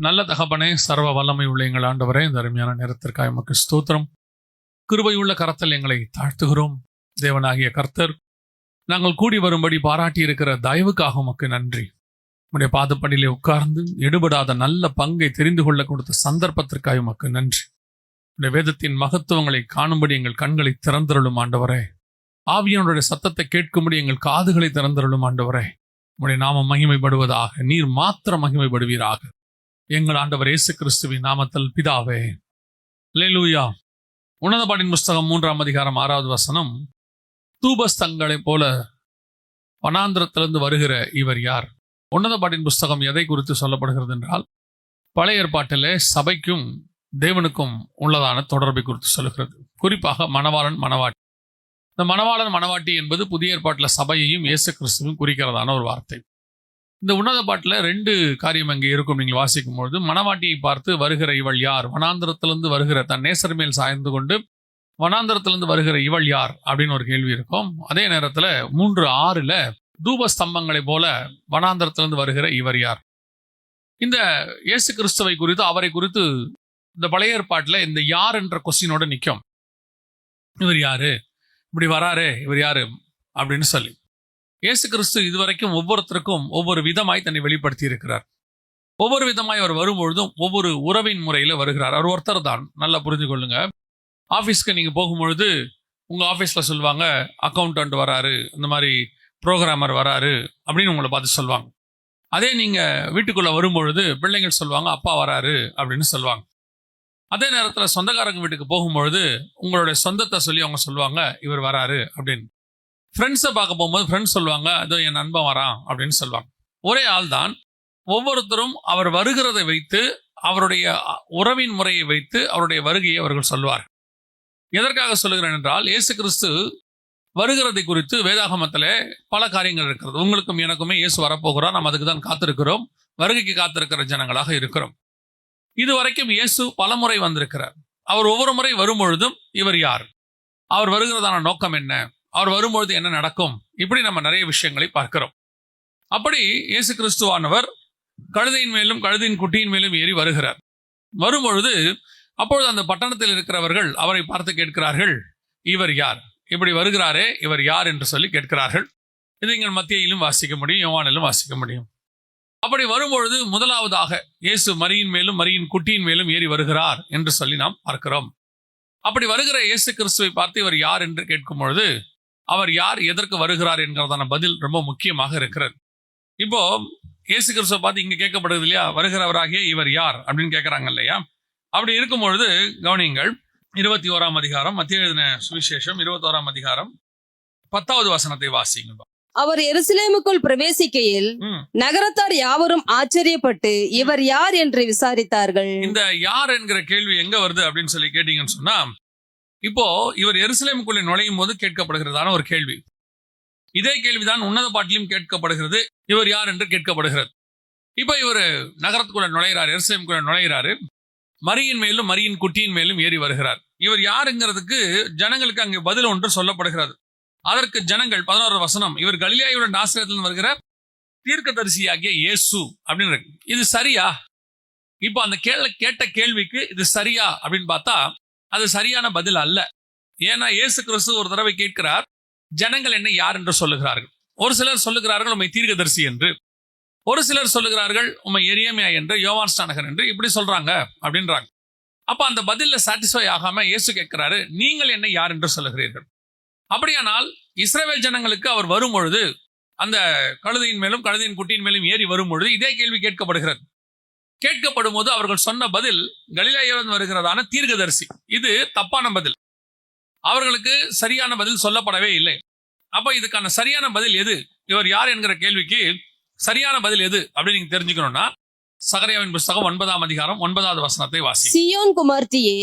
நல்ல தகப்பனே, சர்வ வல்லமை உள்ள எங்கள் ஆண்டவரே, இந்த அருமையான நேரத்திற்காக எமக்கு ஸ்தோத்திரம். கிருபையுள்ள கரத்தில் எங்களை தாழ்த்துகிறோம். தேவனாகிய கர்த்தர் நாங்கள் கூடி வரும்படி பாராட்டி இருக்கிற தயவுக்காக உமக்கு நன்றி. உடைய பாதப்படியிலே உட்கார்ந்து எடுபடாத நல்ல பங்கை தெரிந்து கொள்ள கொடுத்த சந்தர்ப்பத்திற்காக உமக்கு நன்றி. உடைய வேதத்தின் மகத்துவங்களை காணும்படி எங்கள் கண்களை திறந்தருளும் ஆண்டவரே. ஆவியானுடைய சத்தத்தை கேட்கும்படி எங்கள் காதுகளை திறந்தருளும் ஆண்டவரே. உடைய நாமம் மகிமைப்படுவதாக, நீர் மாத்திரம் மகிமைப்படுவீராக. எங்கள் ஆண்டவர் இயேசு கிறிஸ்துவின் நாமத்தில் பிதாவே. அல்லேலூயா. உன்னத பாட்டின் புஸ்தகம் 3ஆம் அதிகாரம் 6வது வசனம். தூபஸ்தங்களைப் போல வனாந்திரத்திலிருந்து வருகிற இவர் யார்? உன்னத பாட்டின் புஸ்தகம் எதை குறித்து சொல்லப்படுகிறது என்றால், பழைய ஏற்பாட்டிலே சபைக்கும் தேவனுக்கும் உள்ளதான தொடர்பை குறித்து சொல்லுகிறது. குறிப்பாக மணவாளன் மணவாட்டி. இந்த மணவாளன் மணவாட்டி என்பது புதிய ஏற்பாட்டில் சபையையும் இயேசு கிறிஸ்துவையும் குறிக்கிறதான ஒரு வார்த்தை. இந்த உன்னத பாட்டில் 2 காரியம் அங்கே இருக்கும். நீங்கள் வாசிக்கும் பொழுது மணவாட்டியை பார்த்து வருகிற இவள் யார், வனாந்திரத்திலிருந்து வருகிற தன் நேசர் மேல் சாய்ந்து கொண்டு வனாந்திரத்திலிருந்து வருகிற இவள் யார் அப்படின்னு ஒரு கேள்வி இருக்கும். அதே நேரத்தில் 3:6 தூபஸ்தம்பங்களை போல வனாந்திரத்திலிருந்து வருகிற இவர் யார். இந்த இயேசு கிறிஸ்துவை குறித்து, அவரை குறித்து இந்த பழைய ஏற்பாட்டில் இந்த யார் என்ற கொஸ்டினோட நிற்கும். இவர் யாரு, இப்படி வராரு, இவர் யாரு அப்படின்னு சொல்லி. இயேசு கிறிஸ்து இதுவரைக்கும் ஒவ்வொருத்தருக்கும் ஒவ்வொரு விதமாய் தன்னை வெளிப்படுத்தி இருக்கிறார். ஒவ்வொரு விதமாய் அவர் வரும்பொழுதும் ஒவ்வொரு உறவின் முறையில் வருகிறார். அவர் ஒருத்தர் தான். நல்லா புரிஞ்சு கொள்ளுங்க. ஆஃபீஸ்க்கு நீங்கள் போகும்பொழுது உங்கள் ஆஃபீஸில் சொல்லுவாங்க, அக்கௌண்டன்ட் வராரு, இந்த மாதிரி ப்ரோக்ராமர் வராரு அப்படின்னு உங்களை பார்த்து சொல்லுவாங்க. அதே நீங்கள் வீட்டுக்குள்ளே வரும்பொழுது பிள்ளைங்கள் சொல்லுவாங்க, அப்பா வராரு அப்படின்னு சொல்லுவாங்க. அதே நேரத்தில் சொந்தக்காரங்க வீட்டுக்கு போகும்பொழுது உங்களுடைய சொந்தத்தை சொல்லி அவங்க சொல்லுவாங்க, இவர் வராரு அப்படின்னு. ஃப்ரெண்ட்ஸை பார்க்க போகும்போது ஃப்ரெண்ட்ஸ் சொல்லுவாங்க, அதோ என் நண்பன் வரான் அப்படின்னு சொல்லுவாங்க. ஒரே ஆள் தான். ஒவ்வொருத்தரும் அவர் வருகிறதை வைத்து, அவருடைய உறவின் முறையை வைத்து அவருடைய வருகையை அவர்கள் சொல்வார். எதற்காக சொல்லுகிறேன் என்றால், இயேசு கிறிஸ்து வருகிறதை குறித்து வேதாகமத்தில் பல காரியங்கள் இருக்கிறது. உங்களுக்கும் எனக்குமே இயேசு வரப்போகிறார், நாம் அதுக்கு தான் காத்திருக்கிறோம். வருகைக்கு காத்திருக்கிற ஜனங்களாக இருக்கிறோம். இதுவரைக்கும் இயேசு பல முறை வந்திருக்கிறார். அவர் ஒவ்வொரு முறை வரும்பொழுதும் இவர் யார், அவர் வருகிறதான நோக்கம் என்ன, அவர் வரும்பொழுது என்ன நடக்கும், இப்படி நம்ம நிறைய விஷயங்களை பார்க்கிறோம். அப்படி இயேசு கிறிஸ்துவானவர் கழுதையின் மேலும் கழுதையின் குட்டியின் மேலும் ஏறி வருகிறார். வரும்பொழுது அப்பொழுது அந்த பட்டணத்தில் இருக்கிறவர்கள் அவரை பார்த்து கேட்கிறார்கள், இவர் யார், இப்படி வருகிறாரே இவர் யார் என்று சொல்லி கேட்கிறார்கள். இது நீங்கள் மத்தியிலும் வாசிக்க முடியும், யோவானிலும் வாசிக்க முடியும். அப்படி வரும்பொழுது முதலாவதாக இயேசு மரியின் மேலும் மரியின் குட்டியின் மேலும் ஏறி வருகிறார் என்று சொல்லி நாம் பார்க்கிறோம். அப்படி வருகிற இயேசு கிறிஸ்துவை பார்த்து இவர் யார் என்று கேட்கும் பொழுது, அவர் யார், எதற்கு வருகிறார் என்கிறதான பதில் ரொம்ப முக்கியமாக இருக்கிறது. இப்போ இயேசு கிறிஸ்துவை பார்த்து இங்க கேட்கப்படுது இல்லையா, வருகிறவராகிய இவர் யார் அப்படின்னு கேட்கிறாங்க இல்லையா. அப்படி இருக்கும் பொழுது கவனியுங்கள், 21ஆம் அதிகாரம், மத்திய எழுதின சுவிசேஷம் 21ஆம் அதிகாரம் 10வது வசனத்தை வாசிங்க. அவர் எருசலேமுக்குள் பிரவேசிக்கையில் நகரத்தார் யாவரும் ஆச்சரியப்பட்டு இவர் யார் என்று விசாரித்தார்கள். இந்த யார் என்கிற கேள்வி எங்க வருது அப்படின்னு சொல்லி கேட்டீங்கன்னு சொன்னா, இப்போ இவர் எருசலேமுக்குள்ளே நுழையும் போது கேட்கப்படுகிறதான ஒரு கேள்வி. இதே கேள்விதான் உன்னத பாட்டிலும் கேட்கப்படுகிறது, இவர் யார் என்று கேட்கப்படுகிறது. இப்போ இவர் நகரத்துக்குள்ள நுழைகிறார், எருசலேமுக்குள்ள நுழைகிறாரு. மரியின் மேலும் மரியின் குட்டியின் மேலும் ஏறி வருகிறார். இவர் யாருங்கிறதுக்கு ஜனங்களுக்கு அங்கே பதில் ஒன்று சொல்லப்படுகிறது. அதற்கு ஜனங்கள் 11 வசனம், இவர் கலிலேயாவுடைய நாசரேத்திலிருந்து வருகிற தீர்க்கதரிசியாகிய இயேசு அப்படின்னு. இது சரியா? இப்போ அந்த கேட்ட கேள்விக்கு இது சரியா அப்படின்னு பார்த்தா அது சரியான பதில் அல்ல. ஏன்னா இயேசு கிறிஸ்து ஒரு தடவை கேட்கிறார், ஜனங்கள் என்ன யார் என்று சொல்லுகிறார்கள். ஒரு சிலர் சொல்லுகிறார்கள் உம்மை தீர்க்கதரிசி என்று, ஒரு சிலர் சொல்லுகிறார்கள் உம்மை எரேமியா என்று, யோவான் ஸ்நானகன் என்று, இப்படி சொல்றாங்க அப்படின்றாங்க. அப்ப அந்த பதில சாட்டிஸ்ஃபை ஆகாம இயேசு கேட்கிறாரு, நீங்கள் என்ன யார் என்று சொல்லுகிறீர்கள். அப்படியானால் இஸ்ரவேல் ஜனங்களுக்கு அவர் வரும் பொழுது, அந்த கழுதையின் மேலும் கழுதையின் குட்டியின் மேலும் ஏறி வரும் பொழுது இதே கேள்வி கேட்கப்படுகிறது. கேட்கப்படும் போது அவர்கள் சொன்ன பதில் கலிலேயாவிலிருந்து வருகிறதான தீர்க்கதரிசி. இது தப்பான பதில். அவர்களுக்கு சரியான பதில் சொல்லப்படவே இல்லை. அப்ப இதுக்கான சரியான பதில் எது, இவர் யார் என்கிற கேள்விக்கு சரியான பதில் எது அப்படின்னு நீங்க தெரிஞ்சுக்கணும்னா, சகரியாவின் புஸ்தகம் 9ஆம் அதிகாரம் 9வது வசனத்தை வாசி. சீயோன் குமார்த்தியே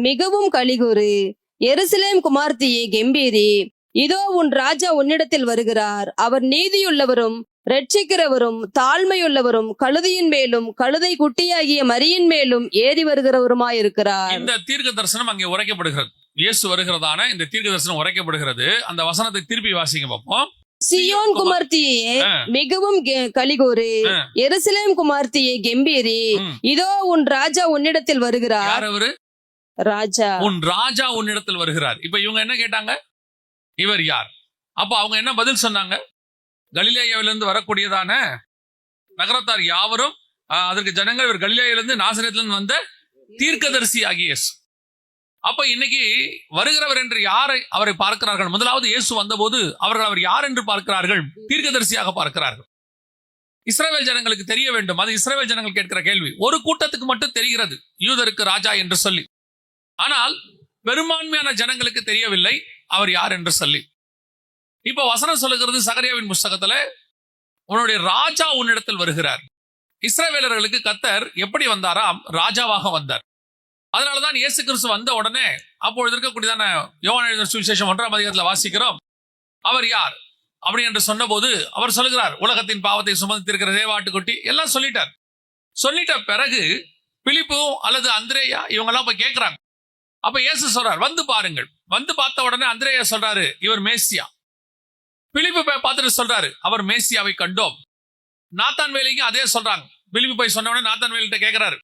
மிகவும் கலிகூறு, எருசலேம் குமார்த்தியே கெம்பீரி, இதோ உன் ராஜா உன்னிடத்தில் வருகிறார், அவர் நீதியுள்ளவரும் ரட்சிக்கிறவரும் தாழ்மையுள்ளவரும் கழுதையின் மேலும் கழுதை குட்டியாகிய மரியின் மேலும் ஏறி வருகிறவருமாயிருக்கிறார். இந்த தீர்க்க தரிசனம் அங்கே உரைக்கப்படுகிறது. இயேசு வருகிறதான இந்த தீர்க்க தரிசனம் உரைக்கப்படுகிறது. அந்த வசனத்தை திருப்பி வாசிங்க பார்ப்போம். சியோன் குமார்த்தியே ஆ. மிகவும் கலிகூறு, ஆ. எருசலேம் குமார்த்தியே கெம்பீரி, ம். இதோ உன் ராஜா உன்னிடத்தில் வருகிறார். யார் அவரு? ராஜா. உன் ராஜா உன்னிடத்தில் வருகிறார். இப்ப இவங்க என்ன கேட்டாங்க? இவர் யார்? அப்ப அவங்க என்ன பதில் சொன்னாங்க? கலிலேயாவிலிருந்து வரக்கூடியதான நகரத்தார் யாவரும் அதற்கு ஜனங்கள் இவர் கலிலேயாவிலிருந்து நாசரேத்திலிருந்து வந்த தீர்க்கதரிசி ஆகிய இயேசு. அப்ப இன்னைக்கு வருகிறவர் என்று யாரை அவரை பார்க்கிறார்கள்? முதலாவது இயேசு வந்தபோது அவர்கள் அவர் யார் என்று பார்க்கிறார்கள்? தீர்க்கதரிசியாக பார்க்கிறார்கள். இஸ்ரவேல் ஜனங்களுக்கு தெரிய வேண்டும். அது இஸ்ரவேல் ஜனங்கள் கேட்கிற கேள்வி. ஒரு கூட்டத்துக்கு மட்டும் தெரிகிறது யூதருக்கு ராஜா என்று சொல்லி. ஆனால் பெரும்பான்மையான ஜனங்களுக்கு தெரியவில்லை அவர் யார் என்று சொல்லி. இப்ப வசனம் சொல்லுகிறது சகரியாவின் புஸ்தகத்துல, உன்னுடைய ராஜா உன்னிடத்தில் வருகிறார். இஸ்ரவேலர்களுக்கு கர்த்தர் எப்படி வந்தாராம்? ராஜாவாக வந்தார். அதனாலதான் இயேசு கிறிஸ்து வந்த உடனே அப்பொழுது இருக்கக்கூடியதான யோவான் எழுதின சுவிசேஷம் 1ஆம் அதிகாரத்தில் வாசிக்கிறோம். அவர் யார் அப்படி என்று சொன்னபோது அவர் சொல்லுகிறார், உலகத்தின் பாவத்தை சுமந்திருக்கிற தேவாட்டுக்குட்டி எல்லாம் சொல்லிட்டார். சொல்லிட்ட பிறகு பிலிப்பு அல்லது அந்திரேயா இவங்க எல்லாம் போய் கேட்கிறாங்க. அப்ப இயேசு சொல்றார், வந்து பாருங்கள். வந்து பார்த்த உடனே அந்திரேயா சொல்றாரு, இவர் மேசியா. பிலிப்பு போய் பார்த்துட்டு சொல்றாரு, அவர் மேசியாவை கண்டோம். நாத்தான்வேலையும் அதே சொல்றாங்க. பிலிப்பு போய் சொன்ன உடனே நாத்தான்வேல்கிட்ட கேட்கிறாரு.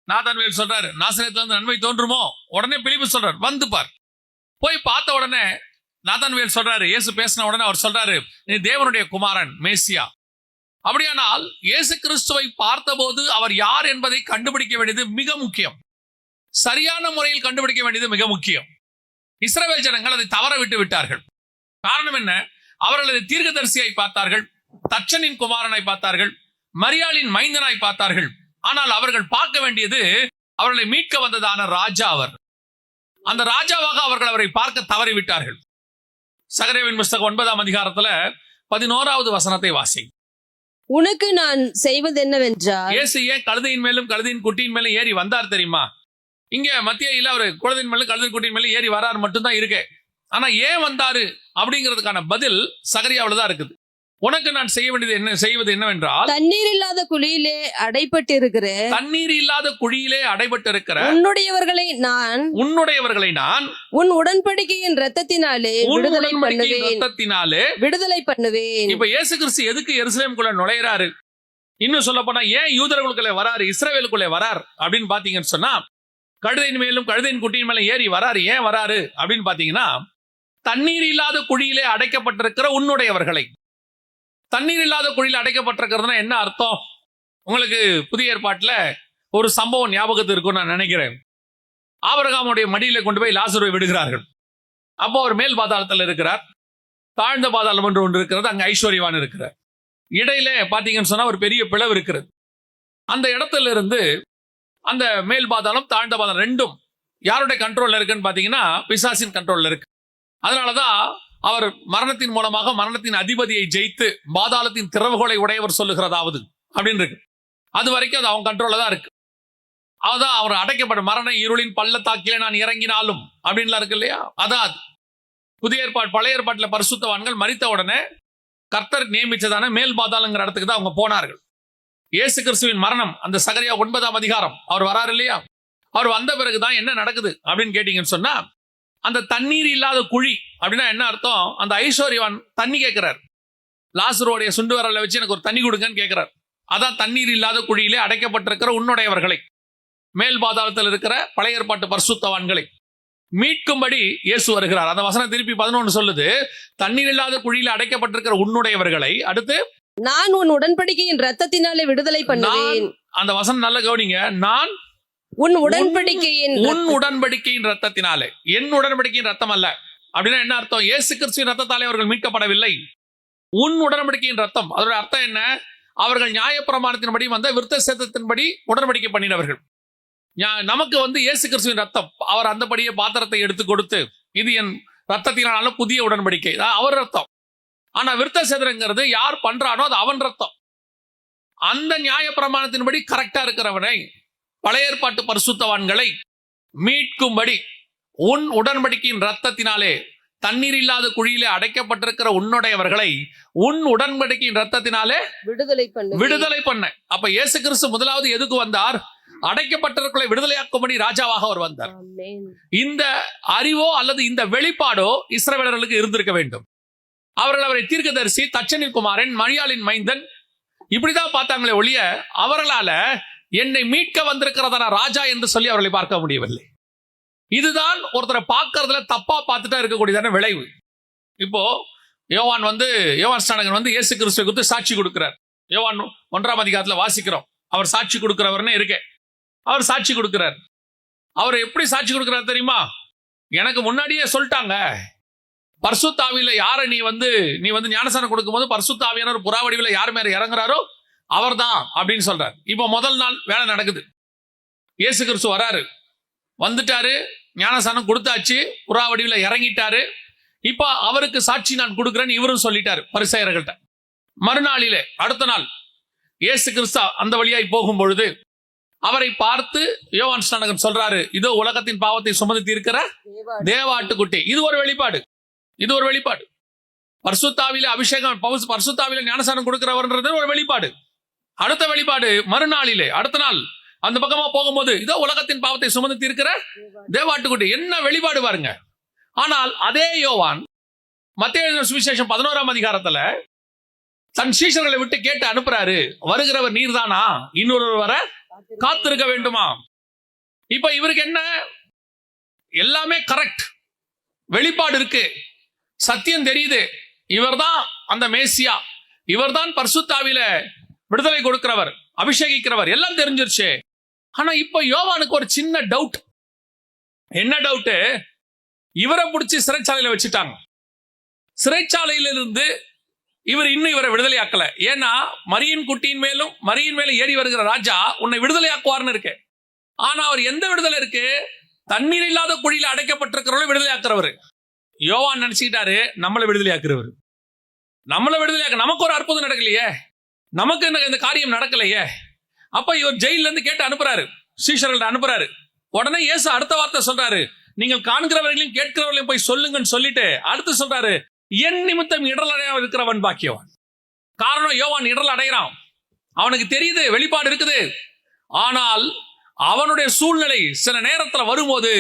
நாத்தான்வேல் சொல்றாரு, நாசரேத்துல இருந்து நன்மை தோன்றுமோ? உடனே பிலிப்பு சொல்றாரு, வந்து பார். போய் பார்த்த உடனே நாத்தான்வேல் சொல்றாரு, இயேசு பேசின உடனே அவர் சொல்றாரு, நீ தேவனுடைய குமாரன், மேசியா. அப்படியானால் இயேசு கிறிஸ்துவை பார்த்தபோது அவர் யார் என்பதை கண்டுபிடிக்க வேண்டியது மிக முக்கியம். சரியான முறையில் கண்டுபிடிக்க வேண்டியது மிக முக்கியம். இஸ்ரவேல் ஜனங்கள் அதை தவற விட்டு விட்டார்கள். காரணம் என்ன? அவர்கள் அதை தீர்க்கதரிசியாய் பார்த்தார்கள், தச்சனின் குமாரனை பார்த்தார்கள், மரியாளின் மைந்தனாய் பார்த்தார்கள். ஆனால் அவர்கள் பார்க்க வேண்டியது அவர்களை மீட்க வந்ததான ராஜா. அவர் அந்த ராஜாவாக அவர்கள் அவரை பார்க்க தவறிவிட்டார்கள். சகரியாவின் புஸ்தகம் 9ஆம் அதிகாரத்துல 11வது வசனத்தை வாசி. உனக்கு நான் செய்வது என்னவென்றால், இயேசு ஏன் கழுதையின் மேலும் கழுதையின் குட்டியின் மேலும் ஏறி வந்தார் தெரியுமா? இங்க மத்தியில அவர் குழந்தையின் மேலும் கழுதையின் குட்டியின் மேலும் ஏறி வராரு மட்டும்தான் இருக்கு. ஆனா ஏன் வந்தாரு அப்படிங்கிறதுக்கான பதில் சகரியாவுல தான் இருக்குது. உனக்கு நான் செய்வது என்னவென்றால், தண்ணீர் இல்லாத குழியிலே அடைபட்டிருக்கிற தண்ணீர் இல்லாத குழியிலே அடைபட்டிருக்கிற உன்னுடையவர்களை நான் உன் உடன்படிக்கையின் இரத்தத்தினாலே விடுதலை பண்ணுவேன். இப்ப இயேசு கிறிஸ்து எதுக்கு எருசலேமுக்குள்ள நுழையிறாரு? இன்னும் சொல்ல போனா ஏன் யூதர்களுக்குள்ளே வராரு, இஸ்ரவேலுக்குள்ளே வரார் அப்படின்னு பாத்தீங்கன்னு சொன்னா, கழுதையின் மேலும் கழுதையின் குட்டியின் மேலும் ஏறி வராரு. ஏன் வராரு அப்படின்னு பாத்தீங்கன்னா, தண்ணீர் இல்லாத குழியிலே அடைக்கப்பட்டிருக்கிற உன்னுடையவர்களை. தண்ணீர் இல்லாத குழியில் அடைக்கப்பட்டிருக்கிறதுனா என்ன அர்த்தம்? உங்களுக்கு புதிய ஏற்பாட்டுல ஒரு சம்பவம் ஞாபகத்து இருக்கும் நான் நினைக்கிறேன். ஆபிரகாமுடைய மடியில கொண்டு போய் லாசருவை விடுகிறார்கள். அப்போ அவர் மேல் பாதாளத்தில் இருக்கிறார். தாழ்ந்த பாதாளம் ஒன்று இருக்கிறது. அங்க ஐஸ்வர்யவான் இருக்கிறார். இடையில பாத்தீங்கன்னு சொன்னா ஒரு பெரிய பிளவு இருக்கிறது. அந்த இடத்துல இருந்து அந்த மேல் பாதாளம் தாழ்ந்த பாதாளம் ரெண்டும் யாருடைய கண்ட்ரோல்ல இருக்குன்னு பாத்தீங்கன்னா பிசாசின் கண்ட்ரோல்ல இருக்கு. அதனாலதான் அவர் மரணத்தின் மூலமாக மரணத்தின் அதிபதியை ஜெயித்து பாதாளத்தின் திறவுகோலை உடையவர் சொல்லுகிறதாவது அப்படின்னு இருக்கு. அது வரைக்கும் அது அவங்க கண்ட்ரோல்ல தான் இருக்கு. அதான் அவர் அடைக்கப்படும் மரண இருளின் பள்ளத்தாக்கிலே நான் இறங்கினாலும் அப்படின்லாம் இருக்கு இல்லையா? அதான் அது. புதிய ஏற்பாடு பழைய ஏற்பாட்டுல பரிசுத்தவான்கள் மரித்த உடனே கர்த்தர் நியமிச்சதான மேல் பாதாளங்கிற இடத்துக்கு தான் அவங்க போனார்கள். இயேசு கிறிஸ்துவின் மரணம் அந்த சகரியா 9ஆம் அதிகாரம் அவர் வராரு இல்லையா? அவர் வந்த பிறகுதான் என்ன நடக்குது அப்படின்னு கேட்டீங்கன்னு சொன்னா, அந்த தண்ணீர் இல்லாத குழி அப்படின்னா என்ன அர்த்தம்? அந்த ஐஸ்வர்யவான் தண்ணி கேட்கிறார். லாசருடைய சுண்டு வரல வச்சு எனக்கு ஒரு தண்ணி கொடுங்கன்னு கேட்கிறார். அதான் தண்ணீர் இல்லாத குழியிலே அடைக்கப்பட்டிருக்கிற உன்னுடையவர்களை, மேல் பாதாளத்தில் இருக்கிற பழைய ஏற்பாட்டு பரிசுத்தவான்களை மீட்கும்படி இயேசு வருகிறார். அந்த வசனம் திருப்பி 11 சொல்லுது, தண்ணீர் இல்லாத குழியில அடைக்கப்பட்டிருக்கிற உன்னுடையவர்களை. அடுத்து, நான் உன் உடன்படிக்கையின் இரத்தத்தினாலே விடுதலை பண்ணுவேன். அந்த வசனம் நல்ல கவனிங்க. நான் உன் உடன்படிக்கையின் ரத்தத்தினாலே, என் உடன்படிக்கையின் ரத்தம் அல்ல. அப்படின்னா என்ன அர்த்தம்? இயேசு கிறிஸ்துவின் ரத்தத்தாலே அவர்கள் மீட்கப்படவில்லை. உன் உடன்படிக்கையின் ரத்தம், அதோட அர்த்தம் என்ன? அவர்கள் நியாயப்பிரமாணத்தின்படி வந்த விருத்த சேதத்தின்படி உடன்படிக்கை பண்ணினவர்கள். நமக்கு இயேசு கிறிஸ்துவின் ரத்தம், அவர் அந்தபடியே பாத்திரத்தை எடுத்து கொடுத்து, இது என் ரத்தத்தினால புதிய உடன்படிக்கை, அவர் ரத்தம். ஆனா விருத்த சேதங்கிறது யார் பண்றானோ அது அவன் ரத்தம். அந்த நியாயப்பிரமாணத்தின்படி கரெக்டா இருக்கிறவனை, பழைய ஏற்பாட்டு பரிசுத்தவான்களை மீட்கும்படி உன் உடன்படிக்கையின் ரத்தத்தினாலே தண்ணீர் இல்லாத குழியிலே அடைக்கப்பட்டிருக்கிற உன்னுடையவர்களை உன் உடன்படிக்கையின் ரத்தத்தினாலே விடுதலை பண்ண. அப்ப இயேசு கிறிஸ்து முதலாவது எதுக்கு வந்தார்? அடைக்கப்பட்டிருக்கிறவர்களை விடுதலையாக்கும்படி ராஜாவாக அவர் வந்தார். இந்த அறிவோ அல்லது இந்த வெளிப்பாடோ இஸ்ரவேலர்களுக்கு இருந்திருக்க வேண்டும். அவர்கள் அவரை தீர்க்கதரிசி, தச்சனின் குமாரன், மரியாளின் மைந்தன் இப்படிதான் பார்த்தாங்களே ஒழிய அவர்களால என்னை மீட்க வந்திருக்கிறதான ராஜா என்று சொல்லி அவர்களை பார்க்க முடியவில்லை. இதுதான் ஒருத்தரை பார்க்கறதுல தப்பா பார்த்துட்டா இருக்கக்கூடியதான விளைவு. இப்போ யோவான் ஸ்நானகன் இயேசு கிறிஸ்துவை குறித்து சாட்சி கொடுக்கிறார். யோவான் 1ஆம் அதிகாரத்துல வாசிக்கிறோம். அவர் சாட்சி கொடுக்கிறவர்னு இருக்கே, அவர் சாட்சி கொடுக்கிறார். அவர் எப்படி சாட்சி கொடுக்கிறார் தெரியுமா? எனக்கு முன்னாடியே சொல்லிட்டாங்க, பரிசுத்த ஆவியில யாரை நீ ஞானஸ்நானம் கொடுக்கும்போது பரிசுத்த ஆவியானவர் புறா வடிவில யார் மேல இறங்குறாரோ அவர்தான் அப்படின்னு சொல்றார். இப்போ முதல் நாள் வேலை நடக்குது. இயேசு கிறிஸ்து வராரு, வந்துட்டாரு, ஞானஸ்நானம் கொடுத்தாச்சு, புறா வடிவில இறங்கிட்டாரு. இப்ப அவருக்கு சாட்சி நான் கொடுக்கிறேன்னு இவரும் சொல்லிட்டாரு பரிசேயர்கள்ட்ட. மறுநாளிலே அடுத்த நாள் இயேசு கிறிஸ்து அந்த வழியாய் போகும் பொழுது அவரை பார்த்து யோவான் ஸ்நானகன் சொல்றாரு, இதோ உலகத்தின் பாவத்தை சுமந்து தீர்க்கிற தேவாட்டுக்குட்டி. இது ஒரு வெளிப்பாடு. பரிசுத்தாவில அபிஷேகம், பரிசுத்தாவில ஞானஸ்நானம் கொடுக்கிறவர்ன்றது ஒரு வெளிப்பாடு. அடுத்த வெளிப்பாடு மறுநாளிலே அடுத்த நாள் அந்த பக்கமா போகும்போது இதோ உலகத்தின் பாவத்தை சுமந்து தீர்க்கிற தேவாட்டுக்குட்டி. என்ன வெளிப்பாடு பாருங்க. ஆனால் அதே யோவான் மத்தேயு சுவிசேஷம் 11ஆம் அதிகாரத்துல தன் சீஷர்களை விட்டு கேட்டு அனுப்புறாரு, வருகிறவர் நீர்தானா, இன்னொருவர் வர காத்திருக்க வேண்டுமா? இப்ப இவருக்கு என்ன, எல்லாமே கரெக்ட், வெளிப்பாடு இருக்கு, சத்தியம் தெரியுது, இவர்தான் அந்த மேசியா, இவர்தான் பரிசுத்தாவில விடுதலை கொடுக்கிறவர், அபிஷேகிக்கிறவர், எல்லாம் தெரிஞ்சிருச்சு. ஆனா இப்ப யோவானுக்கு ஒரு சின்ன டவுட். என்ன டவுட்? இவரை பிடிச்சி சிறைச்சாலையில வச்சுட்டாங்க. சிறைச்சாலையிலிருந்து இவரை விடுதலை ஆக்கல. ஏன்னா மரியின் மேல ஏறி வருகிற ராஜா உன்னை விடுதலை ஆக்குவார்னு இருக்கு. ஆனா அவர் எந்த விடுதலை இருக்கு? தண்ணீர் இல்லாத குழியில அடைக்கப்பட்டிருக்கிறவரை விடுதலை ஆக்குறவர். யோவான் நினைச்சுக்கிட்டாரு நம்மளை விடுதலை ஆக்குறவர். நமக்கு ஒரு அற்புதம் நடக்கலையே, நமக்கு இந்த காரியம் நடக்கலையே. அப்ப இவர் ஜெயில இருந்து கேட்டு அனுப்புறாரு, சீஷர்கள்ட்ட அனுப்புறாரு. உடனே இயேசு அடுத்த வார்த்தை சொல்றாரு, நீங்கள் காண்கிறவர்களையும் கேட்கிறவர்களையும் போய் சொல்லுங்கன்னு சொல்லிட்டு அடுத்து சொல்றாரு, என் நிமித்தம் இடர் அடைய இருக்கிறவன் பாக்கியவான். காரணம், யோவான் இடர் அடைகிறான், அவனுக்கு தெரியுது, வெளிப்பாடு இருக்குது. ஆனால் அவனுடைய சூழ்நிலை சில நேரத்துல வரும்போது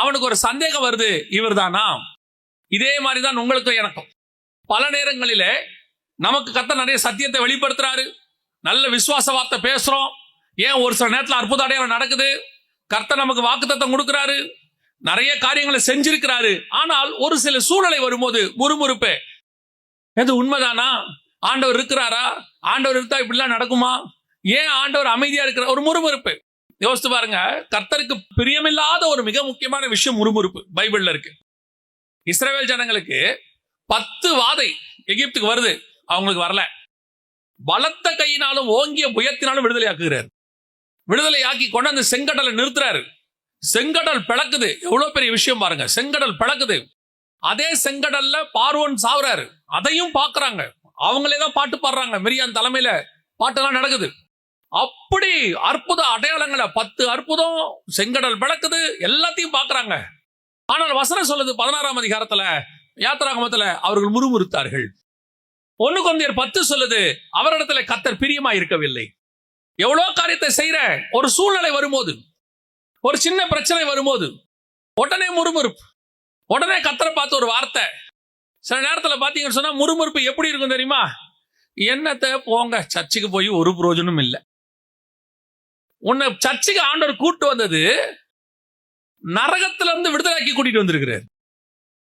அவனுக்கு ஒரு சந்தேகம் வருது, இவர் தானா? இதே மாதிரிதான் உங்களுக்கும் எனக்கும் பல நேரங்களிலே நமக்கு கர்த்தர் நிறைய சத்தியத்தை வெளிப்படுத்துறாரு, நல்ல விசுவாச வார்த்தை பேசுறோம். ஏன் ஒரு சில நேரத்தில் அற்புத அடையாளம் நடக்குது, கர்த்தர் நமக்கு வாக்குத்தத்தம் கொடுக்கிறாரு, நிறைய காரியங்களை செஞ்சிருக்கிறாரு. ஆனால் ஒரு சில சூழ்நிலை வரும்போது முறுமுறுப்பு. எது உண்மைதானா? ஆண்டவர் இருக்கிறாரா? ஆண்டவர் இருந்தா இப்படிலாம் நடக்குமா? ஏன் ஆண்டவர் அமைதியா இருக்கிற ஒரு முறுமுறுப்பு. யோசித்து பாருங்க, கர்த்தருக்கு பிரியமில்லாத ஒரு மிக முக்கியமான விஷயம் முறுமுறுப்பு பைபிள்ல இருக்கு. இஸ்ரவேல் ஜனங்களுக்கு 10 வாதை எகிப்துக்கு வருது, அவங்களுக்கு வரல. பலத்த கையினாலும் ஓங்கிய புயத்தினாலும் விடுதலை ஆக்குகிறார். விடுதலை ஆக்கி கொண்டு அந்த செங்கடலை நிறுத்துறாரு. செங்கடல் பிளக்குது. எவ்வளவு பெரிய விஷயம் பாருங்க, செங்கடல் பிளக்குது. அதே செங்கடல்ல பார்வோன் சாவுறாரு, அதையும் பாக்குறாங்க, அவங்களே தான் பாட்டு பாடுறாங்க, மிரியான் தலைமையில பாட்டெல்லாம் நடக்குது. அப்படி அற்புத அடையாளங்களை 10 அற்புதம், செங்கடல் பிளக்குது, எல்லாத்தையும் பாக்குறாங்க. ஆனால் வசனம் சொல்லுது 16ஆம் அதிகாரத்துல யாத்திராகமத்துல அவர்கள் முறுமுறுத்தார்கள். 1 கொரிந்தியர் 10 சொல்லுது, அவரிடத்துல கர்த்தர் பிரியமா இருக்கவில்லை. எவ்வளவு காரியத்தை செய்யற, ஒரு சூழ்நிலை வரும்போது, ஒரு சின்ன பிரச்சனை வரும்போது உடனே முறுமுறுப்பு, உடனே கர்த்தரை பார்த்து ஒரு வார்த்தை. சில நேரத்துல பாத்தீங்கன்னு சொன்னா முறுமுறுப்பு எப்படி இருக்கும் தெரியுமா? என்னத்தை போங்க, சர்ச்சுக்கு போய் ஒரு பிரயோஜனம் இல்லை. உன்னை சர்ச்சுக்கு ஆண்டவர் கூட்டு வந்தது நரகத்துல இருந்து விடுதலையாக்கி கூட்டிட்டு வந்திருக்கிறார்.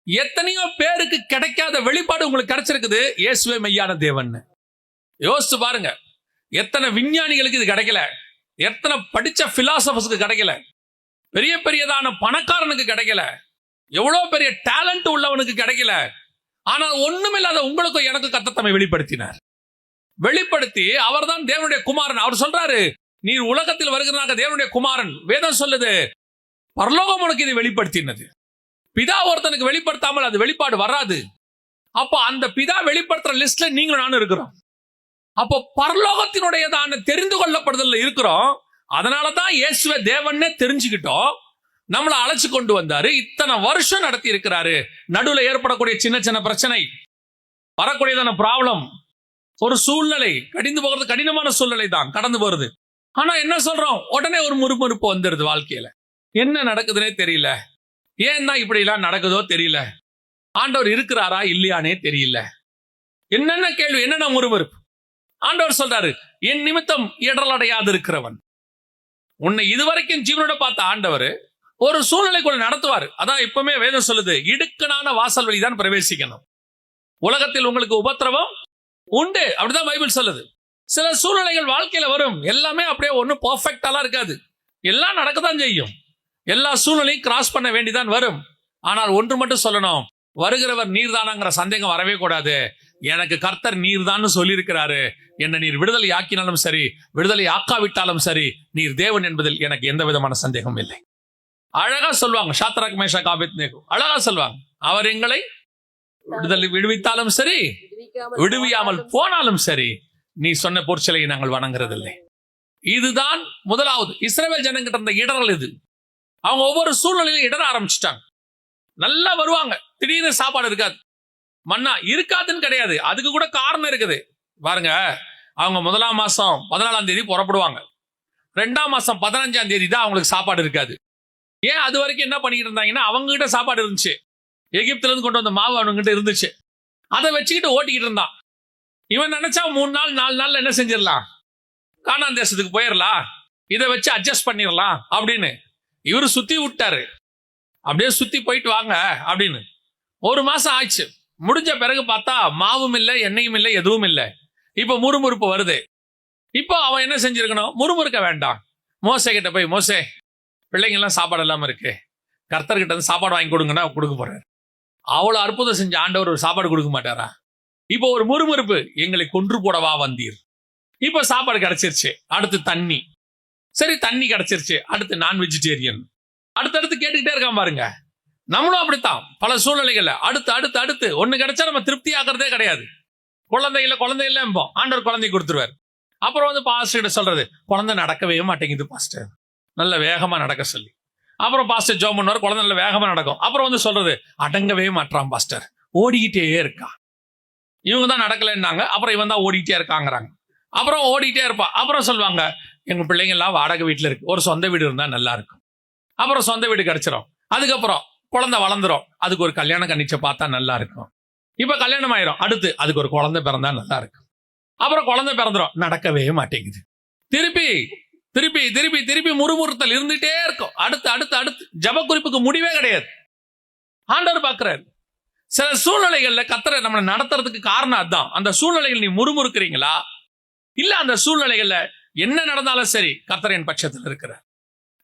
எத்தனையோ பேருக்கு கிடைக்காத வெளிப்பாடு உங்களுக்கு கிடைச்சிருக்குது, இயேசுவே மெய்யான தேவன். யோசிச்சு பாருங்க, எத்தனை விஞ்ஞானிகளுக்கு இது கிடைக்கல, எத்தனை படிச்ச பிலாசபர்ஸ்க்கு கிடைக்கல, பெரிய பெரியதான பணக்காரனுக்கு கிடைக்கல, எவ்வளவு பெரிய டேலண்ட் உள்ளவனுக்கு கிடைக்கல. ஆனால் ஒண்ணுமில்லாத உங்களுக்கு எனக்கு கர்த்தர் தம்மை வெளிப்படுத்தினார். வெளிப்படுத்தி அவர்தான் தேவனுடைய குமாரன். அவர் சொல்றாரு, நீர் உலகத்தில் வருகிறாங்க தேவனுடைய குமாரன். வேதம் சொல்லுது, பரலோகம் உனக்கு இதை வெளிப்படுத்தினது. பிதா ஒருத்தனுக்கு வெளிப்படுத்தாமல் அது வெளிப்பாடு வராது. அப்ப அந்த பிதா வெளிப்படுத்துற லிஸ்ட்ல நீங்களும் நானும் இருக்கிறோம். அப்போ பரலோகத்தினுடையதான தெரிந்து கொள்ளப்படுதல் இருக்கிறோம். அதனாலதான் இயேசுவை தேவன்னே தெரிஞ்சுக்கிட்டோம், நம்மளை அழைச்சு கொண்டு வந்தாரு, இத்தனை வருஷம் நடத்தி இருக்கிறாரு. நடுவில் ஏற்படக்கூடிய சின்ன சின்ன பிரச்சனை, வரக்கூடியதான ப்ராப்ளம், ஒரு சூழ்நிலை, கடிந்து போகிறது கடினமான சூழ்நிலை தான் கடந்து போறது. ஆனா என்ன சொல்றோம், உடனே ஒரு முறுமுறுப்பு வந்துருது வாழ்க்கையில. என்ன நடக்குதுன்னே தெரியல, ஏன்னா இப்படி எல்லாம் நடக்குதோ தெரியல, ஆண்டவர் இருக்கிறாரா இல்லையானே தெரியல. என்னென்ன கேள்வி, என்னென்ன முறுமுறுப்பு. ஆண்டவர் சொல்றாரு, என் நிமித்தம் இடரல் அடையாது இருக்கிறவன். உன்னை இதுவரைக்கும் ஜீவனோட பார்த்த ஆண்டவர் ஒரு சூழ்நிலைக்குள்ள நடத்துவாரு. அதான் இப்பவுமே வேதம் சொல்லுது, இடுக்கனான வாசல் வழிதான் பிரவேசிக்கணும். உலகத்தில் உங்களுக்கு உபத்திரவம் உண்டு, அப்படிதான் பைபிள் சொல்லுது. சில சூழ்நிலைகள் வாழ்க்கையில வரும், எல்லாமே அப்படியே ஒன்னும் பர்ஃபெக்டாலாம் இருக்காது, எல்லாம் நடக்கத்தான் செய்யும். எல்லா சூழ்நிலையும் கிராஸ் பண்ண வேண்டிதான் வரும். ஆனால் ஒன்று மட்டும் சொல்லணும், வருகிறவர் நீர்தானாங்கிற சந்தேகம் வரவே கூடாது. எனக்கு கர்த்தர் நீர்தான் சொல்லி இருக்கிறாரு. என்ன நீர் விடுதலை ஆக்கினாலும் சரி, விடுதலை ஆக்காவிட்டாலும் சரி, நீர் தேவன் என்பதில் எனக்கு எந்த விதமான சந்தேகம் இல்லை. அழகா சொல்லுவாங்க சாத்ராக் மேஷாக் ஆபேத்நேகோ, அழகா சொல்லுவாங்க, அவர் எங்களை விடுதலை விடுவித்தாலும் சரி, விடுவியாமல் போனாலும் சரி, நீ சொன்ன பொற்சிலையை நாங்கள் வணங்குறதில்லை. இதுதான் முதலாவது. இஸ்ரவேல் ஜனங்கிட்ட இருந்த இடரல் இது. அவங்க ஒவ்வொரு சூழ்நிலையிலும் இடர ஆரம்பிச்சுட்டாங்க. நல்லா வருவாங்க, திடீர்னு சாப்பாடு இருக்காது, மன்னா இருக்காதுன்னு கிடையாது, அதுக்கு கூட காரணம் இருக்குது. பாருங்க, அவங்க 1ஆம் மாசம் 14ஆம் தேதி புறப்படுவாங்க, 2ஆம் மாசம் 15ஆம் தேதி தான் அவங்களுக்கு சாப்பாடு இருக்காது. ஏன்? அது வரைக்கும் என்ன பண்ணிட்டு இருந்தாங்கன்னா, அவங்க கிட்ட சாப்பாடு இருந்துச்சு, எகிப்துல இருந்து கொண்டு வந்த மாவு அவங்க கிட்ட இருந்துச்சு, அதை வச்சுக்கிட்டு ஓட்டிக்கிட்டு இருந்தான். இவன் நினைச்சா 3 நாள் 4 நாள்ல என்ன செஞ்சிடலாம், கானான் தேசத்துக்கு போயிடலாம், இதை வச்சு அட்ஜஸ்ட் பண்ணிடலாம் அப்படின்னு இவரு சுத்தி விட்டாரு. அப்படியே சுத்தி போயிட்டு வாங்க அப்படின்னு 1 மாசம் ஆச்சு. முடிஞ்ச பிறகு பார்த்தா மாவும் இல்லை, எண்ணெயும் இல்லை, எதுவும் இல்லை. இப்ப முறுமுறுப்பு வருது. இப்போ அவன் என்ன செஞ்சிருக்கணும், முறுமுறுக்க வேண்டாம். மோசே கிட்ட போய், மோசே பிள்ளைங்க எல்லாம் சாப்பாடு இல்லாம இருக்கு, கர்த்தர்கிட்ட இருந்து சாப்பாடு வாங்கி கொடுங்கன்னா கொடுக்க போறாரு. அவ்வளவு அற்புதம் செஞ்ச ஆண்டவர் ஒரு சாப்பாடு கொடுக்க மாட்டாரா? இப்போ ஒரு முறுமுறுப்பு, எங்களை கொன்று போடவா வந்தீர். இப்ப சாப்பாடு கிடைச்சிருச்சு, அடுத்து தண்ணி. சரி, தண்ணி கிடைச்சிருச்சு, அடுத்து நான் வெஜிடேரியன். அடுத்தடுத்து கேட்டுக்கிட்டே இருக்கான் பாருங்க. நம்மளும் அப்படித்தான் பல சூழ்நிலைகள்ல அடுத்து அடுத்து அடுத்து ஒண்ணு கிடைச்சா நம்ம திருப்தி ஆக்குறதே கிடையாது. குழந்தை இல்ல ஆண்டவர் குழந்தை கொடுத்துருவார். அப்புறம் பாஸ்டர் கிட்ட சொல்றது, குழந்தை நடக்கவே மாட்டேங்குது பாஸ்டர், நல்ல வேகமா நடக்க சொல்லி. அப்புறம் பாஸ்டர் ஜோம் பண்ணுவார், குழந்தை நல்ல வேகமா நடக்கும். அப்புறம் சொல்றது, அடங்கவே மாட்டான் பாஸ்டர், ஓடிக்கிட்டே இருக்கான். இவங்க தான் நடக்கலன்னாங்க, அப்புறம் இவன் தான் ஓடிக்கிட்டே இருக்காங்கிறாங்க. அப்புறம் ஓடிக்கிட்டே இருப்பா. அப்புறம் சொல்லுவாங்க, எங்க பிள்ளைங்க எல்லாம் வாடகை வீட்டுல இருக்கு, ஒரு சொந்த வீடு இருந்தா நல்லா இருக்கும். அப்புறம் சொந்த வீடு கிடைச்சிரும். அதுக்கப்புறம் குழந்தை வளர்ந்துரும், அதுக்கு ஒரு கல்யாண கணிச்ச பார்த்தா நல்லா இருக்கும். இப்ப கல்யாணம் ஆயிரும், அடுத்து அதுக்கு ஒரு குழந்தை பிறந்தா நல்லா இருக்கும். அப்புறம் குழந்தை பிறந்துரும், நடக்கவே மாட்டேங்குது. திருப்பி திருப்பி திருப்பி திருப்பி முறுமுறுத்தல் இருந்துட்டே இருக்கும். அடுத்து அடுத்து அடுத்து ஜப குறிப்புக்கு முடிவே கிடையாது. ஆண்டவர் பார்க்கிறார். சில சூழ்நிலைகள்ல கர்த்தரை நம்மளை நடத்துறதுக்கு காரணம் அதுதான். அந்த சூழ்நிலைகள் நீ முறுமுறுக்கிறீங்களா, இல்ல அந்த சூழ்நிலைகள்ல என்ன நடந்தாலும் சரி கர்த்தர் என் பட்சத்தில் இருக்கிறார்,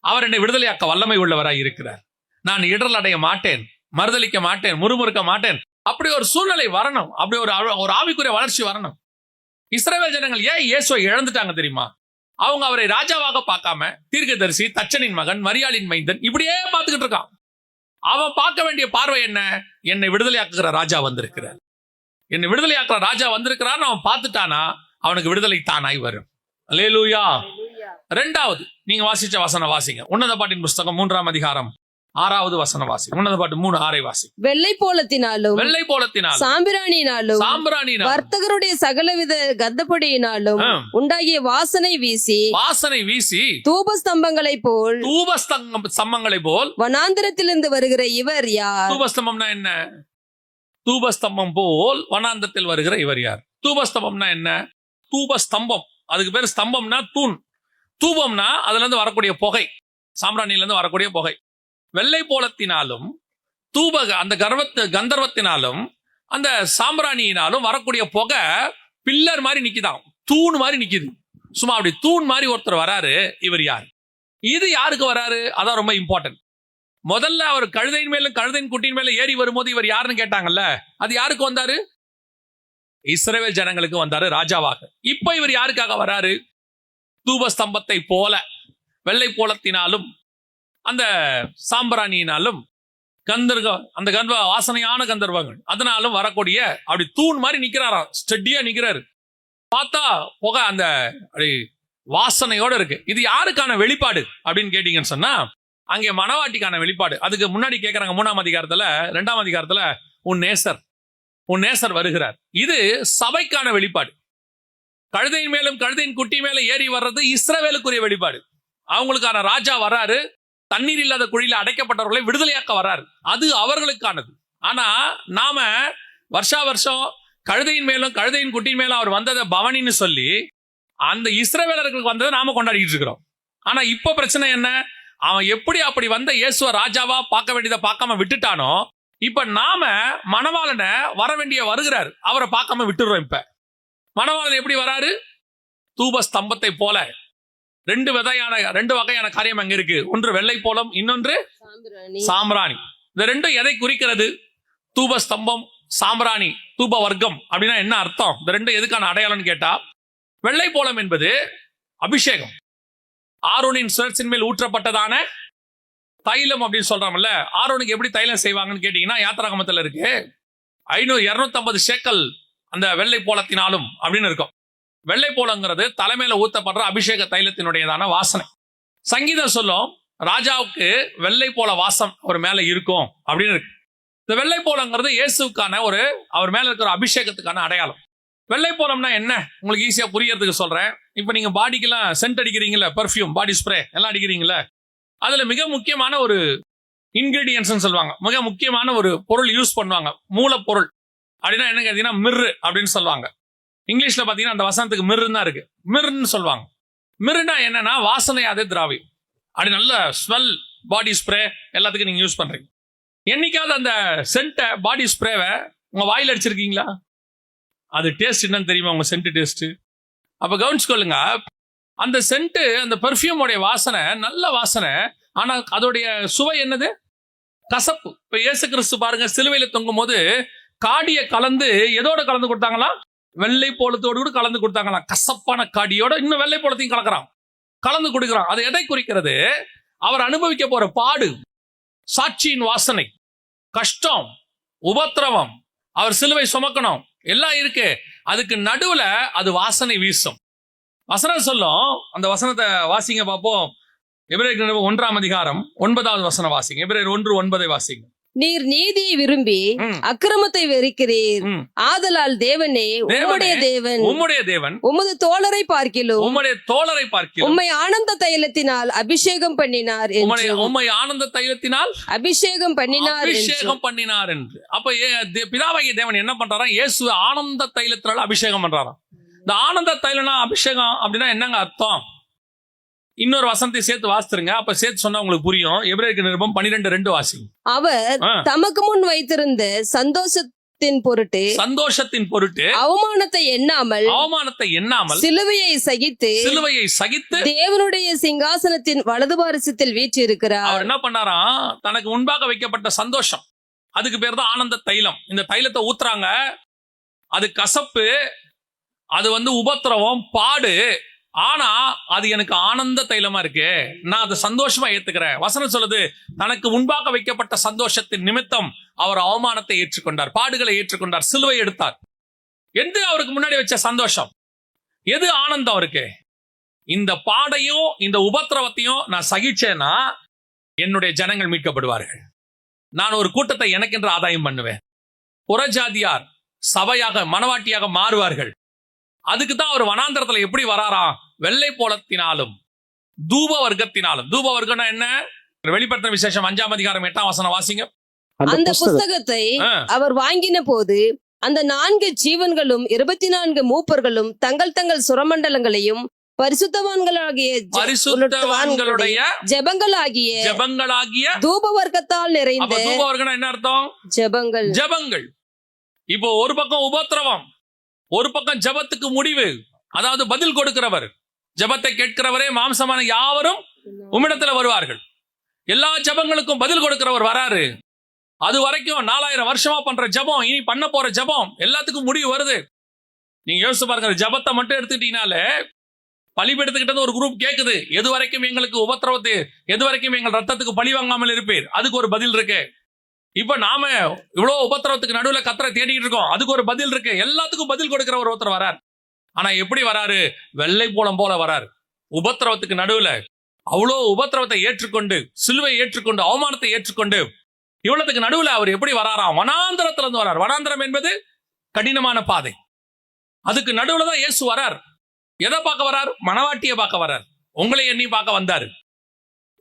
அவர் என்னை விடுதலையாக்க வல்லமை உள்ளவராய் இருக்கிறார், நான் இடரல் அடைய மாட்டேன், மறுதளிக்க மாட்டேன், முறுமுறுக்க மாட்டேன். அப்படி ஒரு சூழ்நிலை வரணும், அப்படி ஒரு ஆவிக்குரிய வளர்ச்சி வரணும். இஸ்ரவேல் ஜனங்கள் ஏன் இயேசுவை இழந்துட்டாங்க தெரியுமா? அவங்க அவரை ராஜாவாக பார்க்காம தீர்க்கதரிசி, தச்சனின் மகன், மரியாளின் மைந்தன் இப்படியே பார்த்துக்கிட்டு இருக்கான். அவன் பார்க்க வேண்டிய பார்வை என்ன? என்னை விடுதலையாக்குகிற ராஜா வந்திருக்கிறார், என்னை விடுதலையாக்குற ராஜா வந்திருக்கிறான்னு அவன் பார்த்துட்டானா அவனுக்கு விடுதலை தானாய் வரும். அல்லேலூயா. 2வது நீங்க வாசிச்ச வசனம் வாசிங்க. உன்னத பாட்டின் புஸ்தகம் 3ஆம் அதிகாரம் 6வது வசனம் வாசி. உன்னத பாட்டு 3:6 வாசி. வெள்ளை போலத்தினாலும் சாம்பிராணியினாலும் வர்த்தகருடைய சகலவித கந்தப்பொடியினாலும் உண்டாகிய வாசனை வீசி தூபஸ்தம்பங்களைப் போல் வனாந்திரத்திலிருந்து வருகிற இவர் யார்? தூபஸ்தம்பம்னா என்ன? தூபஸ்தம்பம் போல் வனாந்தரத்தில் வருகிற இவர் யார்? தூபஸ்தம்பம்னா என்ன? தூபஸ்தம்பம், அதுக்கு பேர் ஸ்தம்பம்னா தூண். தூபம்னா அதுல இருந்து வரக்கூடிய புகை, சாம்பிராணியில இருந்து வரக்கூடிய புகை. வெள்ளை போலத்தினாலும் அந்த கந்தர்வத்தினாலும் அந்த சாம்பிராணியினாலும் வரக்கூடிய புகை பில்லர் மாதிரி நிக்குதாம், தூண் மாதிரி நிக்குது. சும்மா அப்படி தூண் மாதிரி ஒருத்தர் வராரு. இவர் யார்? இது யாருக்கு வராரு? அதான் ரொம்ப இம்பார்ட்டன்ட். முதல்ல அவர் கழுதையின் மேலும் கழுதையின் குட்டியின் மேல ஏறி வரும்போது இவர் யாருன்னு கேட்டாங்கல்ல, அது யாருக்கு வந்தாரு? இஸ்ரவேல் ஜனங்களுக்கு வந்தாரு ராஜாவாக. இப்ப இவர் யாருக்காக வராரு? தூபஸ்தம்பத்தை போல வெள்ளை போலத்தினாலும் அந்த சாம்பிராணியினாலும் அந்த வாசனையான கந்தர்வங்கள் அதனாலும் வரக்கூடிய அப்படி தூண் மாதிரி நிக்கிறாராம், ஸ்டெடியா நிக்கிறாரு. பார்த்தா புகை அந்த வாசனையோட இருக்கு. இது யாருக்கான வெளிப்பாடு அப்படின்னு கேட்டீங்கன்னு சொன்னா, அங்கே மணவாட்டிக்கான வெளிப்பாடு. அதுக்கு முன்னாடி கேட்கறாங்க 3ஆம் அதிகாரத்துல 2ஆம் அதிகாரத்துல உன் நேசர் வருகிறார். இது சபைக்கான வெளிப்பாடு. கழுதையின் மேலும் கழுதையின் குட்டி மேல ஏறி வர்றது இஸ்ரவேலுக்குரிய வெளிப்பாடு. அவங்களுக்கான ராஜா வராரு, தண்ணீர் இல்லாத குழியில அடைக்கப்பட்டவர்களை விடுதலையாக்க வராரு, அது அவர்களுக்கானது. ஆனா நாம வருஷா வருஷம் கழுதையின் மேலும் கழுதையின் குட்டியின் மேலும் அவர் வந்ததை பவனின்னு சொல்லி அந்த இஸ்ரவேலர்களுக்கு வந்ததை நாம கொண்டாடிட்டு இருக்கிறோம். ஆனா இப்ப பிரச்சனை என்ன? அவன் எப்படி அப்படி வந்த இயேசுவ ராஜாவா பார்க்க வேண்டியதை பார்க்காம விட்டுட்டானோ, இப்ப நாம மணவாளனை வர வேண்டிய வருகிறார், அவரை பார்க்காம விட்டுடுறோம். இப்ப மணவாளன் எப்படி வராரு? தூப ஸ்தம்பத்தை போல. ரெண்டு வகையான காரியம் அங்க இருக்கு. ஒன்று வெள்ளை போலம், இன்னொன்று சாம்பிராணி. இந்த ரெண்டும் எதை குறிக்கிறது? தூப ஸ்தம்பம், சாம்பிராணி, தூப வர்க்கம் அப்படின்னா என்ன அர்த்தம்? இந்த ரெண்டும் எதுக்கான அடையாளம்னு கேட்டா, வெள்ளை போலம் என்பது அபிஷேகம், ஆரோனின் சிரசின் மேல் ஊற்றப்பட்டதான தைலம் அப்படின்னு சொல்றாங்கல்ல. ஆரோனுக்கு எப்படி தைலம் செய்வாங்கன்னு கேட்டீங்கன்னா, யாத்திராகமத்துல இருக்கு 250 சேக்கல் அந்த வெள்ளை போலத்தினாலும் அப்படின்னு இருக்கும். வெள்ளை போலங்கிறது தலைமையில ஊத்தப்படுற அபிஷேக தைலத்தினுடையதான வாசனை. சங்கீதம் சொல்லும், ராஜாவுக்கு வெள்ளை போல வாசம் அவர் மேல இருக்கும் அப்படின்னு இருக்கு. இந்த வெள்ளை போலங்கிறது இயேசுக்கான அவர் மேல இருக்கிற அபிஷேகத்துக்கான அடையாளம். வெள்ளை போலம்னா என்ன உங்களுக்கு ஈஸியா புரியறதுக்கு சொல்றேன். இப்ப நீங்க பாடிக்கெல்லாம் சென்ட் அடிக்கிறீங்களா, பெர்ஃபியூம், பாடி ஸ்ப்ரே எல்லாம் அடிக்கிறீங்களா, அதுல மிக முக்கியமான ஒரு இன்கிரீடியன்ஸ் சொல்லுவாங்க, மிக முக்கியமான ஒரு பொருள் யூஸ் பண்ணுவாங்க, மூலப்பொருள். அப்படின்னா என்ன கேட்டீங்கன்னா மிர்ரு அப்படின்னு சொல்லுவாங்க. இங்கிலீஷ்ல பாத்தீங்கன்னா அந்த வசனத்துக்கு மிர்ருன்னு தான் இருக்கு, மிர்ன்னு சொல்லுவாங்க. மிர்னா என்னன்னா வாசனையாதே திராவியம். அப்படி நல்ல ஸ்மெல் பாடி ஸ்ப்ரே எல்லாத்துக்கும் நீங்க யூஸ் பண்றீங்க. என்னைக்காவது அந்த சென்ட்டை பாடி ஸ்ப்ரேவை உங்க வாயில் அடிச்சிருக்கீங்களா? அது டேஸ்ட் என்னன்னு தெரியுமா? உங்க சென்ட் டேஸ்ட். அப்ப கவனிச்சுக்கொள்ளுங்க, அந்த சென்ட், அந்த பெர்ஃபியூமோடைய வாசனை நல்ல வாசனை, ஆனா அதோடைய சுவை என்னது? கசப்பு. இப்ப இயேசு கிறிஸ்து பாருங்க, சிலுவையில தொங்கும் போது காடியை கலந்து எதோட கலந்து கொடுத்தாங்களா? வெள்ளை போலத்தோடு கூட கலந்து கொடுத்தாங்களாம். கசப்பான காடியோட இன்னும் வெள்ளை போலத்தையும் கலக்கிறான், கலந்து கொடுக்கிறான். அது எதை குறிக்கிறது? அவர் அனுபவிக்க போற பாடு, சாட்சியின் வாசனை, கஷ்டம், உபத்திரவம், அவர் சிலுவை சுமக்கணும் எல்லாம் இருக்கு. அதுக்கு நடுவுல அது வாசனை வீசும். வசனம் சொல்லும், அந்த வசனத்தை வாசிங்க பார்ப்போம். எபிரேயர் 1ஆம் அதிகாரம் 9வது வசனம் வாசிங்க. எபிரேயர் 1:9 வாசிங்க. நீர் நீதியை விரும்பி அக்கிரமத்தை வெறுக்கிறீர், ஆதலால் தேவனே உம்முடைய தேவன் உமது தோழரை பார்க்கிலும் உம்மை ஆனந்த தைலத்தினால் அபிஷேகம் பண்ணினார் அபிஷேகம் பண்ணினார் என்று. அப்ப பிதாவாகிய தேவன் என்ன பண்றாரா? இயேசு ஆனந்த தைலத்தினால அபிஷேகம் பண்றாராம். இந்த ஆனந்த தைலனா அபிஷேகம் அப்படின்னா என்னங்க அர்த்தம்? இன்னொரு வசனத்தை சேர்த்து வாசித்துருங்க, அப்ப சேர்த்து சொன்னா உங்களுக்கு புரியும். எபிரேயர் நிருபம் 12:2 வாசி. அவர் தமக்கு முன் வைத்திருந்த சந்தோஷத்தின் பொருட்டு அவமானத்தை எண்ணாமல் சிலுவையை சகித்து தேவனுடைய சிங்காசனத்தின் வலது பாரிசத்தில் வீற்றிருக்கிறார். அவர் என்ன பண்ணாராம்? தனக்கு முன்பாக வைக்கப்பட்ட சந்தோஷம், அதுக்கு பேர் தான் ஆனந்த தைலம். இந்த தைலத்தை ஊத்துறாங்க, அது கசப்பு, அது உபத்திரவம், பாடு, ஆனா அது எனக்கு ஆனந்த தைலமா இருக்கு, நான் அதை சந்தோஷமா ஏத்துக்கிறேன். வசனம் சொல்லுது, தனக்கு முன்பாக வைக்கப்பட்ட சந்தோஷத்தின் நிமித்தம் அவர் அவமானத்தை ஏற்றுக்கொண்டார், பாடுகளை ஏற்றுக்கொண்டார், சிலுவை எடுத்தார். எது அவருக்கு முன்னாடி வச்ச சந்தோஷம்? எது ஆனந்தம் அவருக்கு? இந்த பாடையும் இந்த உபத்திரவத்தையும் நான் சகிச்சேன்னா என்னுடைய ஜனங்கள் மீட்கப்படுவார்கள். நான் ஒரு கூட்டத்தை எனக்கென்று ஆதாயம் பண்ணுவேன். புறஜாதியார் சபையாக மனவாட்டியாக மாறுவார்கள். அதுக்குதான் அவர் வனாந்தரத்துல எப்படி வராராம்? வெள்ளை போலத்தினாலும் தூப வர்க்கத்தினாலும். தூப வர்க்கம்னா என்ன? வெளிப்படுத்தின விசேஷம் 5ஆம் அதிகாரம் 8ஆம் வசனம் வாசிங்க. அந்த புஸ்தகத்தை அவர் வாங்கின போது அந்த 4 ஜீவன்களும் 24 மூப்பர்களும் தங்கள் சுரமண்டலங்களையும் பரிசுத்தவான்களுடைய ஜெபங்களாகிய தூப வர்க்கத்தால் நிறைந்த. தூப வர்க்கம் என்ன அர்த்தம்? ஜெபங்கள். இப்போ ஒரு பக்கம் உபத்திரவம், ஒரு பக்கம் ஜெபத்துக்கு முடிவு, அதாவது பதில் கொடுக்கிறவர். ஜெபத்தை கேட்கிறவரே மாம்சமான யாவரும் உம்மிடத்துல வருவார்கள். எல்லா ஜெபங்களுக்கும் பதில் கொடுக்கிறவர் வராரு. அது வரைக்கும் 4000 வருஷமா பண்ற ஜெபம், இனி பண்ண போற ஜெபம் எல்லாத்துக்கும் முடிவு வருது. நீங்க யோசிச்சு பாருங்க, ஜெபத்தை மட்டும் எடுத்துக்கிட்டீங்கனாலே பலிபீடத்துக்கிட்ட ஒரு குரூப் கேக்குது, எது வரைக்கும் எங்களுக்கு உபத்திரவத்து, எது வரைக்கும் எங்கள் ரத்தத்துக்கு பழி வாங்காமல் இருப்பீர், அதுக்கு ஒரு பதில் இருக்கு. இப்ப நாம இவ்வளவு உபத்திரவத்துக்கு நடுவுல கத்தரை தேடிட்டு இருக்கோம், அதுக்கு ஒரு பதில் இருக்கு. எல்லாத்துக்கும் பதில் கொடுக்கிற ஒரு ஒருத்தர் வரார். ஆனா எப்படி வராரு? வெள்ளை போலம் போல வராரு. உபத்திரவத்துக்கு நடுவுல அவ்வளோ உபத்திரவத்தை ஏற்றுக்கொண்டு, சிலுவை ஏற்றுக்கொண்டு, அவமானத்தை ஏற்றுக்கொண்டு, இவ்வளவுக்கு நடுவுல அவர் எப்படி வராராம்? வனாந்தரத்துல இருந்து வரார். வனாந்தரம் என்பது கடினமான பாதை. அதுக்கு நடுவுல தான் இயேசு வரார். எதை பார்க்க வரார்? மனவாட்டியை பார்க்க வரார். உங்களை எண்ணி பார்க்க வந்தாரு.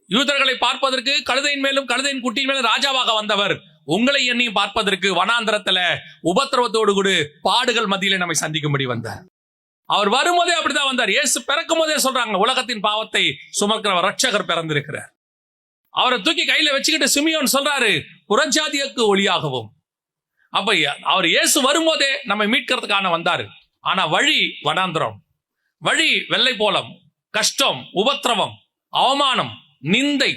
யூதர்களை பார்ப்பதற்கு கழுதையின் மேலும் கழுதையின் குட்டியின் மேலும் ராஜாவாக வந்தவர் உங்களை என்னையும் பார்ப்பதற்கு வனாந்தரத்துல உபத்திரவத்தோடு கூட பாடுகள் மத்தியிலே நம்மை சந்திக்கும்படி வந்தார். அவர் வரும்போதே அப்படிதான் வந்தார். இயேசு பிறக்கும் போதே சொல்றாங்க, உலகத்தின் பாவத்தை சுமக்கிறவர் ரட்சகர் பிறந்திருக்கிறார். அவரை தூக்கி கையில வச்சுக்கிட்டு சிமியோன் சொல்றாரு, புறஜாதியருக்கு ஒளியாகவும். அப்ப அவர் இயேசு வரும்போதே நம்மை மீட்கிறதுக்கான வந்தாரு. ஆனா வழி வனாந்திரம், வழி வெள்ளை போலம், கஷ்டம், உபத்திரவம், அவமானம், நிந்தை,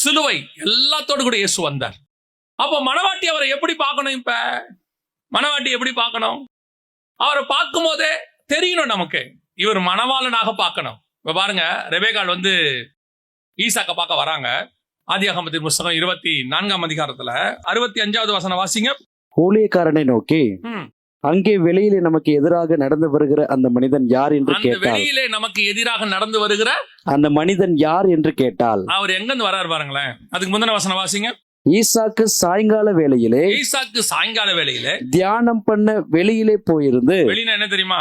சிலுவை எல்லாத்தோடு கூட இயேசு வந்தார். அப்ப மணவாட்டி அவரை எப்படி பார்க்கணும்? இப்ப மணவாட்டி எப்படி பார்க்கணும்? அவரை பார்க்கும் போதே தெரியணும் நமக்கு, இவர் மணவாளனாக பார்க்கணும். இப்ப பாருங்க, ரெபேக்காள் ஈசாக்க பார்க்க வராங்க. ஆதியாகமத்தின் புத்தகம் 24ஆம் அதிகாரத்துல 65வது வசனம் வாசிங்க. ஊழியக்காரனை நோக்கி, அங்கே வெளியிலே நமக்கு எதிராக நடந்து வருகிற அந்த மனிதன் யார் என்று கேட்டாள். வெளியிலே நமக்கு எதிராக நடந்து வருகிற அந்த மனிதன் யார் என்று கேட்டால், அவர் எங்க இருந்து வராரு பாருங்களேன். அதுக்கு முந்தின வசனம் வாசிங்க. ஈசாக்கு சாயங்கால வேளையிலே தியானம் பண்ண வெளியிலே போயிருந்து. வெளியில என்ன தெரியுமா?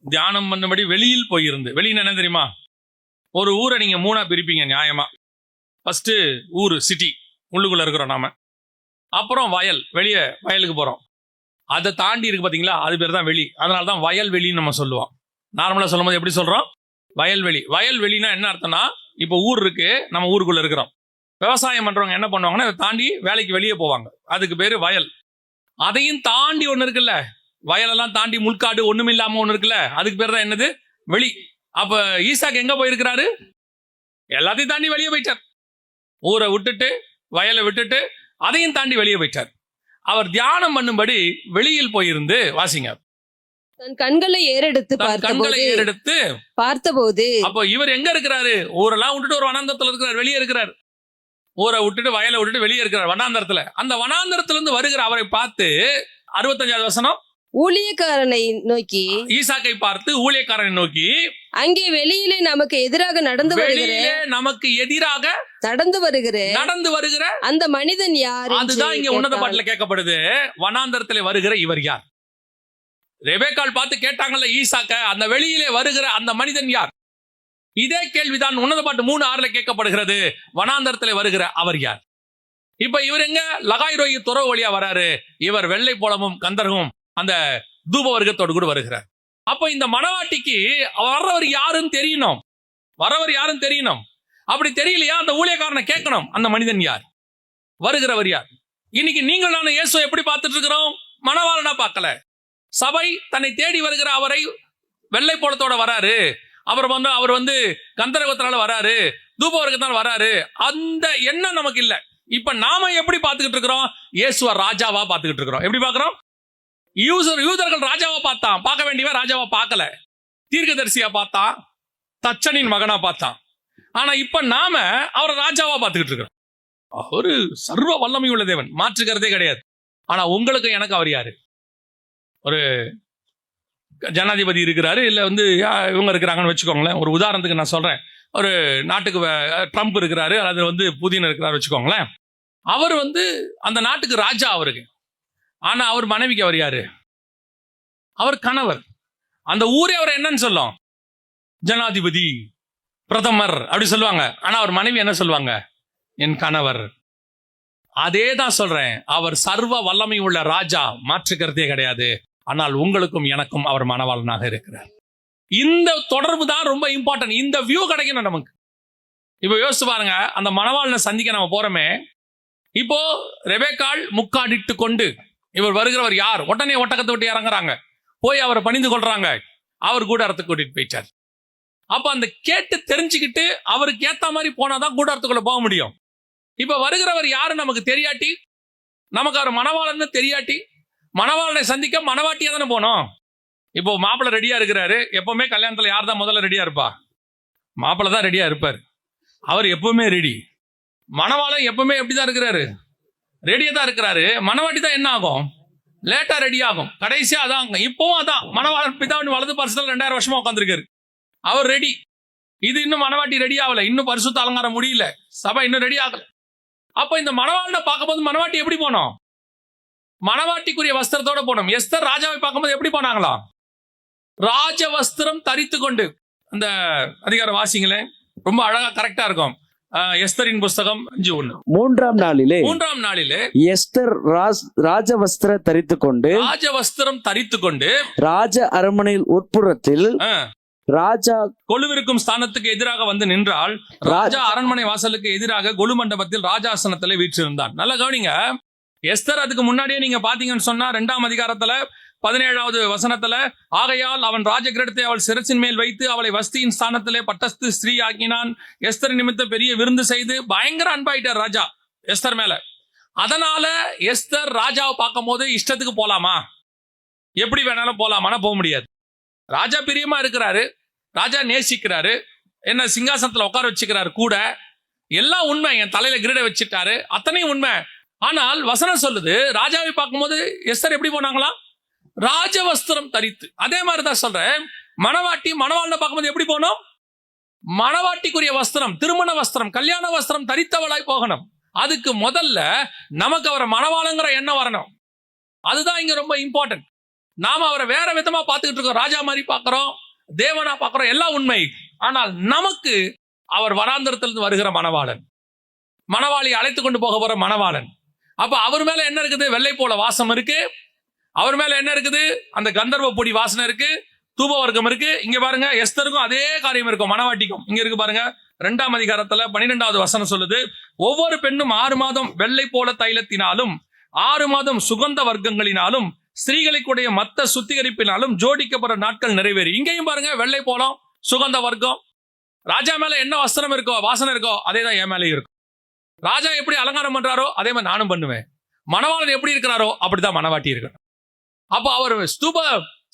தியானம் பண்ணபடி வெளியில் போயிருந்து. வெளியில என்ன தெரியுமா? ஒரு ஊரை நீங்க 3ஆ பிரிப்பீங்க நியாயமா. ஃபர்ஸ்ட் ஊரு, சிட்டி, உள்ளுக்குள்ள இருக்கிறோம் நாம. அப்புறம் வயல், வெளியே வயலுக்கு போறோம். அதை தாண்டி இருக்கு பாத்தீங்களா, அது பேர் தான் வெளி. அதனாலதான் வயல் வெளின்னு நம்ம சொல்லுவோம். நார்மலா சொல்லும் போது எப்படி சொல்றோம்? வயல்வெளி. வயல்வெளினா என்ன அர்த்தம்னா, இப்போ ஊர் இருக்கு, நம்ம ஊருக்குள்ள இருக்கிறோம். விவசாயம் பண்றவங்க என்ன பண்ணுவாங்கன்னா, அதை தாண்டி வேலைக்கு வெளியே போவாங்க, அதுக்கு பேரு வயல். அதையும் தாண்டி ஒண்ணு இருக்குல்ல, வயலெல்லாம் தாண்டி முள்காடு ஒண்ணுமில்லாம ஒண்ணு இருக்குல்ல, அதுக்கு பேர் தான் என்னது? வெளி. அப்ப ஈசாக்கு எங்க போயிருக்கிறாரு? எல்லாத்தையும் தாண்டி வெளியே போயிட்டார். ஊரை விட்டுட்டு, வயலை விட்டுட்டு, அதையும் தாண்டி வெளியே போயிட்டார். அவர் தியானம் பண்ணும்படி வெளியில் போயிருந்து. வாசிங்க. தன் கண்களை ஏறெடுத்து பார்த்தபோது. அப்போ இவர் எங்க இருக்கிறாரு? ஊரெல்லாம் விட்டுட்டு ஒரு வனாந்தரத்துல இருக்கிறார், வெளியே இருக்கிறார். ஊரை விட்டுட்டு, வயலை விட்டுட்டு வெளியே இருக்கிறார், வனாந்தரத்துல. அந்த வனாந்தரத்துல இருந்து வருகிற அவரை பார்த்து 65வது வசனம். ஊழியக்காரனை நோக்கி, ஈசாக்கை பார்த்து ஊழியக்காரனை நோக்கி, அங்கே வெளியிலே நமக்கு எதிராக நடந்து வருகிற அந்த மனிதன் யார்? அதுதான் இங்க உன்னத பாட்டுல கேட்கப்படுது. வனாந்தரத்திலே வருகிற இவர் யார்? ரெபேக்காள் பார்த்து கேட்டாங்கல்ல ஈசாக்க, அந்த வெளியிலே வருகிற அந்த மனிதன் யார்? இதே கேள்விதான் உன்னத பாட்டு 3:6 கேட்கப்படுகிறது. வனாந்தரத்திலே வருகிற அவர் யார்? இப்ப இவர் எங்க? லகாய்ரோயி துறவு வழியா வராரு. இவர் வெள்ளை போலமும் கந்தர்வும் அந்த தூப வர்க்கத்தோடு கூட வருகிறார். அப்ப இந்த மணவாட்டிக்கு வர்றவர் யாருன்னு தெரியணும், அப்படி தெரியலையா, அந்த ஊழியக்காரனை கேட்கணும், அந்த மனிதன் யார், வருகிறவர் யார். இன்னைக்கு நீங்கள் நான் இயேசுவை எப்படி பார்த்துட்டு இருக்கிறோம்? மணவாளனா பார்க்கல. சபை தன்னை தேடி வருகிற அவரை வெள்ளை போலத்தோட வராரு, அவர் கந்தரகத்தினால வராரு, தூப வர்க்கத்தினால வராரு, அந்த எண்ணம் நமக்கு இல்ல. இப்ப நாம எப்படி பார்த்துக்கிட்டு இருக்கிறோம்? இயேசுவ ராஜாவா பார்த்துக்கிட்டு இருக்கிறோம். எப்படி பார்க்கிறோம்? யூதர்கள் ராஜாவா பார்க்க வேண்டியவன் ராஜாவா பார்க்கல, தீர்க்கதரிசியா பார்த்தான், தச்சனின் மகனா பார்த்தான். ஆனா இப்ப நாம அவரை ராஜாவா பார்த்துக்கிட்டு இருக்கிறோம். ஒரு சர்வ வல்லமை உள்ள தேவன், மாற்றுக்கிறதே கிடையாது. ஆனா உங்களுக்கு எனக்கு அவர் யாரு? ஒரு ஜனாதிபதி இருக்கிறாரு, இல்ல இவங்க இருக்கிறாங்கன்னு வச்சுக்கோங்களேன். ஒரு உதாரணத்துக்கு நான் சொல்றேன். ஒரு நாட்டுக்கு ட்ரம்ப் இருக்கிறாரு, அல்லது புதின் இருக்கிறாரு வச்சுக்கோங்களேன். அவர் அந்த நாட்டுக்கு ராஜா அவருக்கு. ஆனா அவர் மனைவிக்கு அவர் யாரு? அவர் கணவர். அந்த ஊரே அவர் என்னன்னு சொல்லும்? ஜனாதிபதி, பிரதமர் அப்படி சொல்லுவாங்க. ஆனா அவர் மனைவி என்ன சொல்லுவாங்க? என் கணவர். அதே தான் சொல்றேன், அவர் சர்வ வல்லமை உள்ள ராஜா, மாற்றுக்கிறதே கிடையாது. ஆனால் உங்களுக்கும் எனக்கும் அவர் மணவாளனாக இருக்கிறார். இந்த தொடர்பு தான் ரொம்ப இம்பார்ட்டன்ட். இந்த வியூ கிடைக்கணும் நமக்கு. இப்ப யோசிச்சு பாருங்க, அந்த மணவாளனை சந்திக்க நம்ம போறோமே. இப்போ ரெபேக்காள் முக்காடிட்டு கொண்டு இவர் வருகிறவர் யார்? உடனே ஒட்டகத்தை விட்டு இறங்குறாங்க, போய் அவரை பணிந்து கொள்றாங்க. அவர் கூடாரத்துக்கு கூட்டிட்டு போயிட்டார். அப்ப அந்த கேட்டு தெரிஞ்சுக்கிட்டு அவருக்கு ஏத்த மாதிரி போனாதான் கூடாரத்துக்குள்ள போக முடியும். இப்ப வருகிறவர் யாரு நமக்கு தெரியாட்டி, நமக்கு அவர் மணவாளன்னு தெரியாட்டி, மணவாளனை சந்திக்க மணவாட்டியா தானே போனோம். இப்போ மாப்பிள்ளை ரெடியா இருக்கிறாரு. எப்பவுமே கல்யாணத்துல யார் தான் முதல்ல ரெடியா இருப்பா? மாப்பிள்ளை தான் ரெடியா இருப்பார். அவர் எப்பவுமே ரெடி. மணவாளன் எப்பவுமே எப்படிதான் இருக்கிறாரு? ரெடியா தான் இருக்கிறாரு. மணவாட்டி தான் என்ன ஆகும்? லேட்டா ரெடி ஆகும். கடைசியா அதான். இப்பவும் அதான். மணவாளன் பிதாவின் வலது பரிசுல 2000 வருஷமா உட்காந்துருக்காரு. அவர் ரெடி. இது இன்னும் மணவாட்டி ரெடி ஆகல, இன்னும் பரிசுத்த அலங்காரம் முடியல, சபை இன்னும் ரெடி ஆகல. அப்ப இந்த மணவாளனை பார்க்கும்போது மணவாட்டி எப்படி போனோம்? மணவாட்டிக்குரிய வஸ்திரத்தோட போனோம். எஸ்தர் ராஜாவை பார்க்கும்போது எப்படி போனாங்களா? ராஜ வஸ்திரம் தரித்து கொண்டு. அந்த அதிகாரம் வாசிங்களேன், ரொம்ப அழகா கரெக்டா இருக்கும். எஸ்தரின் புஸ்தகம் 5:1. 3ஆம் நாளிலே 3ஆம் நாளிலே எஸ்தர் ராஜவஸ்திர தரித்து கொண்டு ராஜவஸ்திரம் தரித்து கொண்டு ராஜ அரண்மனையில் உட்புறத்தில் ராஜா கொலுவிருக்கும் ஸ்தானத்துக்கு எதிராக வந்து நின்றால் ராஜா அரண்மனை வாசலுக்கு எதிராக கொலு மண்டபத்தில் ராஜாசனத்துல வீற்றிருந்தான். நல்லா கவனிங்க. எஸ்தர் அதுக்கு முன்னாடியே நீங்க பாத்தீங்கன்னு சொன்னா 2ஆம் அதிகாரத்துல 17வது வசனத்துல, ஆகையால் அவன் ராஜகிரீடத்தை அவள் சிரசின் மேல் வைத்து அவளை வஸ்தியின் ஸ்தானத்திலே பட்டஸ்து ஸ்திரீ ஆக்கினான். எஸ்தர் நிமித்த பெரிய விருந்து செய்து பயங்கர அன்பாயிட்டார் ராஜா எஸ்தர் மேல. அதனால எஸ்தர் ராஜாவை பார்க்கும் போது இஷ்டத்துக்கு போலாமா, எப்படி வேணாலும் போலாமான்னா போக முடியாது. ராஜா பிரியமா இருக்கிறாரு, ராஜா நேசிக்கிறாரு, என்ன சிங்காசனத்துல உட்கார வச்சுக்கிறாரு கூட, எல்லாம் உண்மை. என் தலையில கிரீட வச்சுட்டாரு, அத்தனையும் உண்மை. ஆனால் வசனம் சொல்லுது ராஜாவை பார்க்கும்போது எஸ்தர் எப்படி போனாங்களா, ராஜவஸ்திரம் தரித்து. அதே மாதிரிதான் சொல்றேன், மணவாட்டி மணவாளனை பார்க்கும்போது எப்படி போனோம், மணவாட்டிக்குரிய வஸ்திரம், திருமண வஸ்திரம், கல்யாண வஸ்திரம் தரித்தவளாய் போகணும். அதுக்கு முதல்ல நமக்கு அவரை மணவாளங்கிற எண்ணம் வரணும். அதுதான் இங்க ரொம்ப இம்பார்ட்டன்ட். நாம அவரை வேற விதமா பார்த்துக்கிட்டு இருக்கோம், ராஜா மாதிரி பார்க்கிறோம், தேவனா பார்க்கிறோம், எல்லாம் உண்மை. ஆனால் நமக்கு அவர் வனாந்தரத்திலிருந்து வருகிற மணவாளன், மணவாளி அழைத்து கொண்டு போக போற மணவாளன். அப்ப அவர் மேல என்ன இருக்குது, வெள்ளை போல வாசம் இருக்கு. அவர் மேல என்ன இருக்குது, அந்த கந்தர்வ பொடி வாசனை இருக்கு, தூப வர்க்கம் இருக்கு. இங்க பாருங்க, எஸ்தருக்கும் அதே காரியம் இருக்கும், மணவாட்டிக்கும். இங்க இருக்கு பாருங்க, 2ஆம் அதிகாரத்துல 12வது வசனம் சொல்லுது, ஒவ்வொரு பெண்ணும் 6 மாதம் வெள்ளை போல தைலத்தினாலும் 6 மாதம் சுகந்த வர்க்கங்களினாலும் ஸ்திரீகளுக்குடைய மத்த சுத்திகரிப்பினாலும் ஜோடிக்கப்படுற நாட்கள் நிறைவேறி. இங்கேயும் பாருங்க, வெள்ளை போலம், சுகந்த வர்க்கம். ராஜா மேல என்ன வஸ்திரம் இருக்கோ, வாசனை இருக்கோ, அதே தான் என் மேலேயும் இருக்கும். ராஜா எப்படி அலங்காரம் பண்றாரோ அதே மாதிரி நானும் பண்ணுவேன். மணவாளன் எப்படி இருக்கிறாரோ அப்படிதான் மணவாட்டி இருக்கணும். அப்போ அவர் ஸ்தூப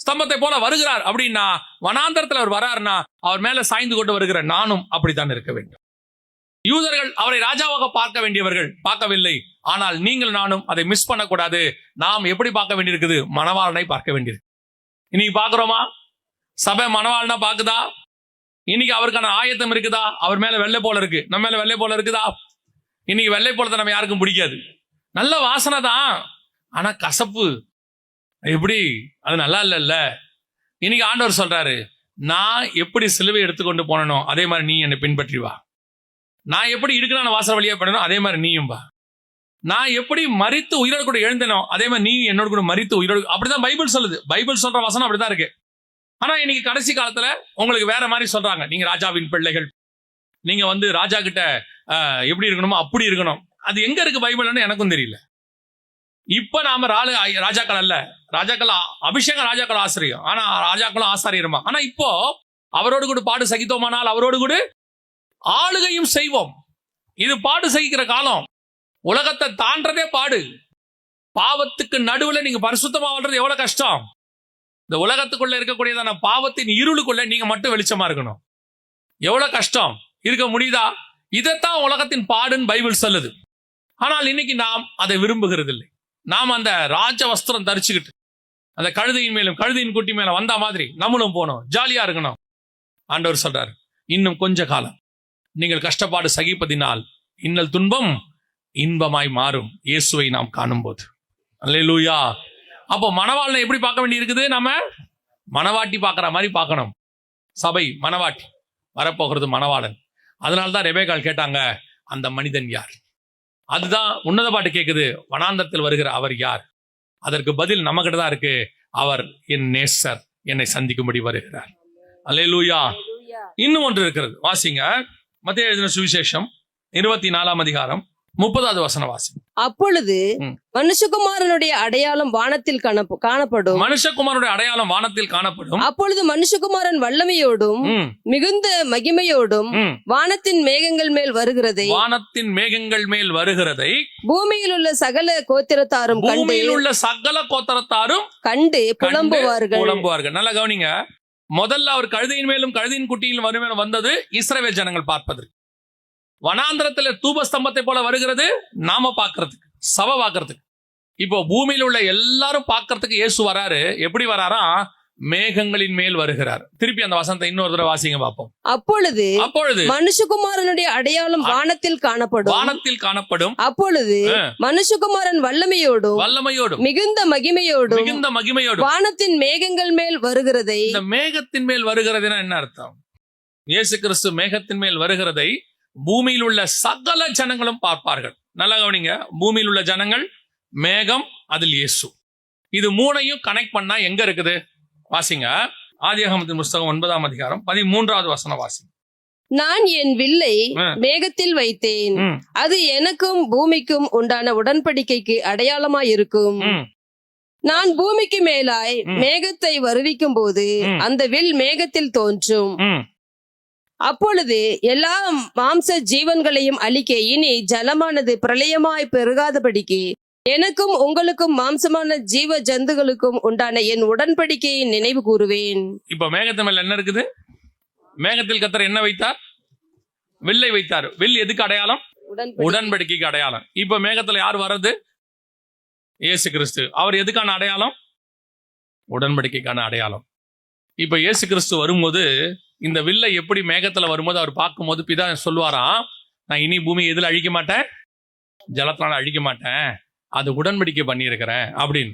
ஸ்தம்பத்தை போல வருகிறார் அப்படின்னா, வனாந்தரத்தில் அவர் வராருன்னா அவர் மேல சாய்ந்து கொண்டு வருகிற நானும் அப்படித்தான் இருக்க வேண்டும். யூதர்கள் அவரை ராஜாவாக பார்க்க வேண்டியவர்கள், பார்க்கவில்லை. ஆனால் நீங்கள் நானும் அதை மிஸ் பண்ணக்கூடாது. நாம் எப்படி பார்க்க வேண்டியிருக்குது, மணவாளனை பார்க்க வேண்டியிருக்கு. இன்னைக்கு பாக்குறோமா, சபை மணவாளனா பாக்குதா? இன்னைக்கு அவருக்கான ஆயத்தம் இருக்குதா? அவர் மேல வெள்ளை போல இருக்கு, நம்ம மேல வெள்ளை போல இருக்குதா? இன்னைக்கு வெள்ளை போலத்தை நம்ம யாருக்கும் பிடிக்காது. நல்ல வாசனை தான், ஆனா கசப்பு எப்படி, அது நல்லா இல்ல. இன்னைக்கு ஆண்டவர் சொல்றாரு, நான் எப்படி சிலுவை எடுத்துக்கொண்டு போனனோ அதே மாதிரி நீ என்னை பின்பற்றி வா. நான் எப்படி இருக்கிறான வாசல் வழியா பண்ணணும் அதே மாதிரி நீயும் வா. நான் எப்படி மரித்து உயிரோடு கூட எழுந்தனோ அதே மாதிரி நீ என்னோட கூட மரித்து உயிரோடு. அப்படிதான் பைபிள் சொல்லுது. பைபிள் சொல்ற வசனம் அப்படிதான் இருக்கு. ஆனா இன்னைக்கு கடைசி காலத்துல உங்களுக்கு வேற மாதிரி சொல்றாங்க, நீங்க ராஜாவின் பிள்ளைகள், நீங்க ராஜா கிட்ட எப்படி இருக்கணுமோ அப்படி இருக்கணும். அது எங்க இருக்கு பைபிள்னு எனக்கும் தெரியல. இப்ப நாம ராஜாக்கள் அல்ல, ராஜாக்கள் அபிஷேகம், ராஜாக்கள் ஆசிரியம், ஆனா ராஜாக்களும் ஆசாரியருமா. ஆனா இப்போ அவரோடு கூட பாடு சகித்தோமானால் அவரோடு கூட ஆளுகையும் செய்வோம். இது பாடு சகிக்கிற காலம். உலகத்தை தாண்டதே பாடு. பாவத்துக்கு நடுவுல நீங்க பரிசுத்தமா வாழ்றது எவ்வளவு கஷ்டம். இந்த உலகத்துக்குள்ள இருக்கக்கூடியதான பாவத்தின் இருளுக்குள்ள நீங்க மட்டும் வெளிச்சமா இருக்கணும், எவ்வளவு கஷ்டம். இருக்க முடியுதா? இதைத்தான் உலகத்தின் பாடுன்னு பைபிள் சொல்லுது. ஆனால் இன்னைக்கு நாம் அதை விரும்புகிறது இல்லை. நாம் அந்த ராஜ வஸ்திரம் தரிச்சுக்கிட்டு அந்த கழுதையின் மேலும் கழுதையின் குட்டி மேல வந்த மாதிரி நம்மளும் போனோம், ஜாலியா இருக்கணும். ஆண்டவர் சொல்றாரு, இன்னும் கொஞ்ச காலம் நீங்கள் கஷ்டப்பாடு சகிப்பதினால் இன்னல் துன்பம் இன்பமாய் மாறும், இயேசுவை நாம் காணும் போது. அல்லேலூயா. அப்போ மணவாளனை எப்படி பார்க்க வேண்டி இருக்குது, நம்ம மணவாட்டி பார்க்கிற மாதிரி பார்க்கணும். சபை மணவாட்டி, வரப்போகிறது மணவாளன். அதனால்தான் ரெபேக்காள் கேட்டாங்க, அந்த மனிதன் யார்? அதுதான் உன்னத பாட்டு கேட்குது, வனாந்தரத்தில் வருகிற அவர் யார்? அதற்கு பதில் நம்மகிட்ட தான் இருக்கு, அவர் என் நேசர், என்னை சந்திக்கும்படி வருகிறார். அல்லேலூயா. இன்னும் ஒன்று இருக்கிறது, வாசிங்க. மத்தேயு எழுதின சுவிசேஷம் 24ஆம் அதிகாரம் 30வது வசனம் வாசி. அப்பொழுது மனுஷகுமாரனுடைய அடையாளம் வானத்தில் காணப்படும். மனுஷகுமாரனுடைய அடையாளம் வானத்தில் காணப்படும். அப்பொழுது மனுஷகுமாரன் வல்லமையோடும் மிகுந்த மகிமையோடும் வானத்தின் மேகங்கள் மேல் வருகிறதை, வானத்தின் மேகங்கள் மேல் வருகிறதை பூமியில் உள்ள சகல கோத்திரத்தாரும் கண்டு புலம்புவார்கள். நல்லா கவனிங்க. முதல்ல அவர் கழுதையின் மேலும் கழுதையின் குட்டியின் வறுமையிலும் வந்தது இஸ்ரவேல் ஜனங்கள் பார்ப்பதற்கு. வனாந்திரத்துல தூபஸ்தம்பத்தை போல வருகிறது நாம பார்க்கிறதுக்கு, சபை பார்க்கிறதுக்கு. இப்போ பூமியில் உள்ள எல்லாரும் பார்க்கறதுக்கு இயேசு வராரு. எப்படி வராரா? மேகங்களின் மேல் வருகிறார். திருப்பி அந்த வசனத்தை இன்னொரு தடவை வாசிங்க பார்ப்போம். அப்பொழுது மனுஷகுமாரனுடைய அடையாளம் வானத்தில் காணப்படும். அப்பொழுது மனுஷகுமாரன் வல்லமையோடும் மிகுந்த மகிமையோடும் வானத்தின் மேகங்கள் மேல் வருகிறதை. இந்த மேகத்தின் மேல் வருகிறதுனா என்ன அர்த்தம்? இயேசு கிறிஸ்து மேகத்தின் மேல் வருகிறதை பூமியில் உள்ள சகல ஜனங்களும் பார்ப்பார்கள். நல்லா கவனிங்க, பூமியில் உள்ள ஜனங்கள், மேகம், அதில் இயேசு. இது மூணையும் கனெக்ட் பண்ணா எங்க இருக்குது? வாசிங்க, ஆதியாகமத்தின் புஸ்தகம் 9ஆம் அதிகாரம் 13வது வசனம் வாசிங்க. நான் என் வில்லை மேகத்தில் வைத்தேன், அது எனக்கும் பூமிக்கும் உண்டான உடன்படிக்கைக்கு அடையாளமாயிருக்கும். நான் பூமிக்கு மேலாய் மேகத்தை வருவிக்கும் போது அந்த வில் மேகத்தில் தோன்றும். அப்பொழுது எல்லா மாம்ச ஜீவன்களையும் அழிக்க இனி ஜலமானது பிரளயமாய் பெருகாதபடிக்கு எனக்கும் உங்களுக்கும் மாம்சமான ஜீவ ஜந்துகளுக்கும் உண்டான என் உடன்படிக்கையை நினைவு கூறுவேன். இப்ப மேகத்து மேல என்ன இருக்குது? மேகத்தில் கர்த்தர் என்ன வைத்தார்? வில்லை வைத்தார். வில் எதுக்கு அடையாளம்? உடன்படிக்கைக்கு அடையாளம். இப்ப மேகத்துல யார் வர்றது? இயேசு கிறிஸ்து. அவர் எதுக்கான அடையாளம்? உடன்படிக்கைக்கான அடையாளம். இப்ப இயேசு கிறிஸ்து வரும்போது இந்த வில்லை எப்படி மேகத்துல வரும்போது அவர் பார்க்கும்போது பிதா சொல்லுவாராம், நான் இனி பூமி எதுல அழிக்க மாட்டேன், ஜலத்தினால அழிக்க மாட்டேன், அது உடன்படிக்கை பண்ணியிருக்கிறேன் அப்படின்னு.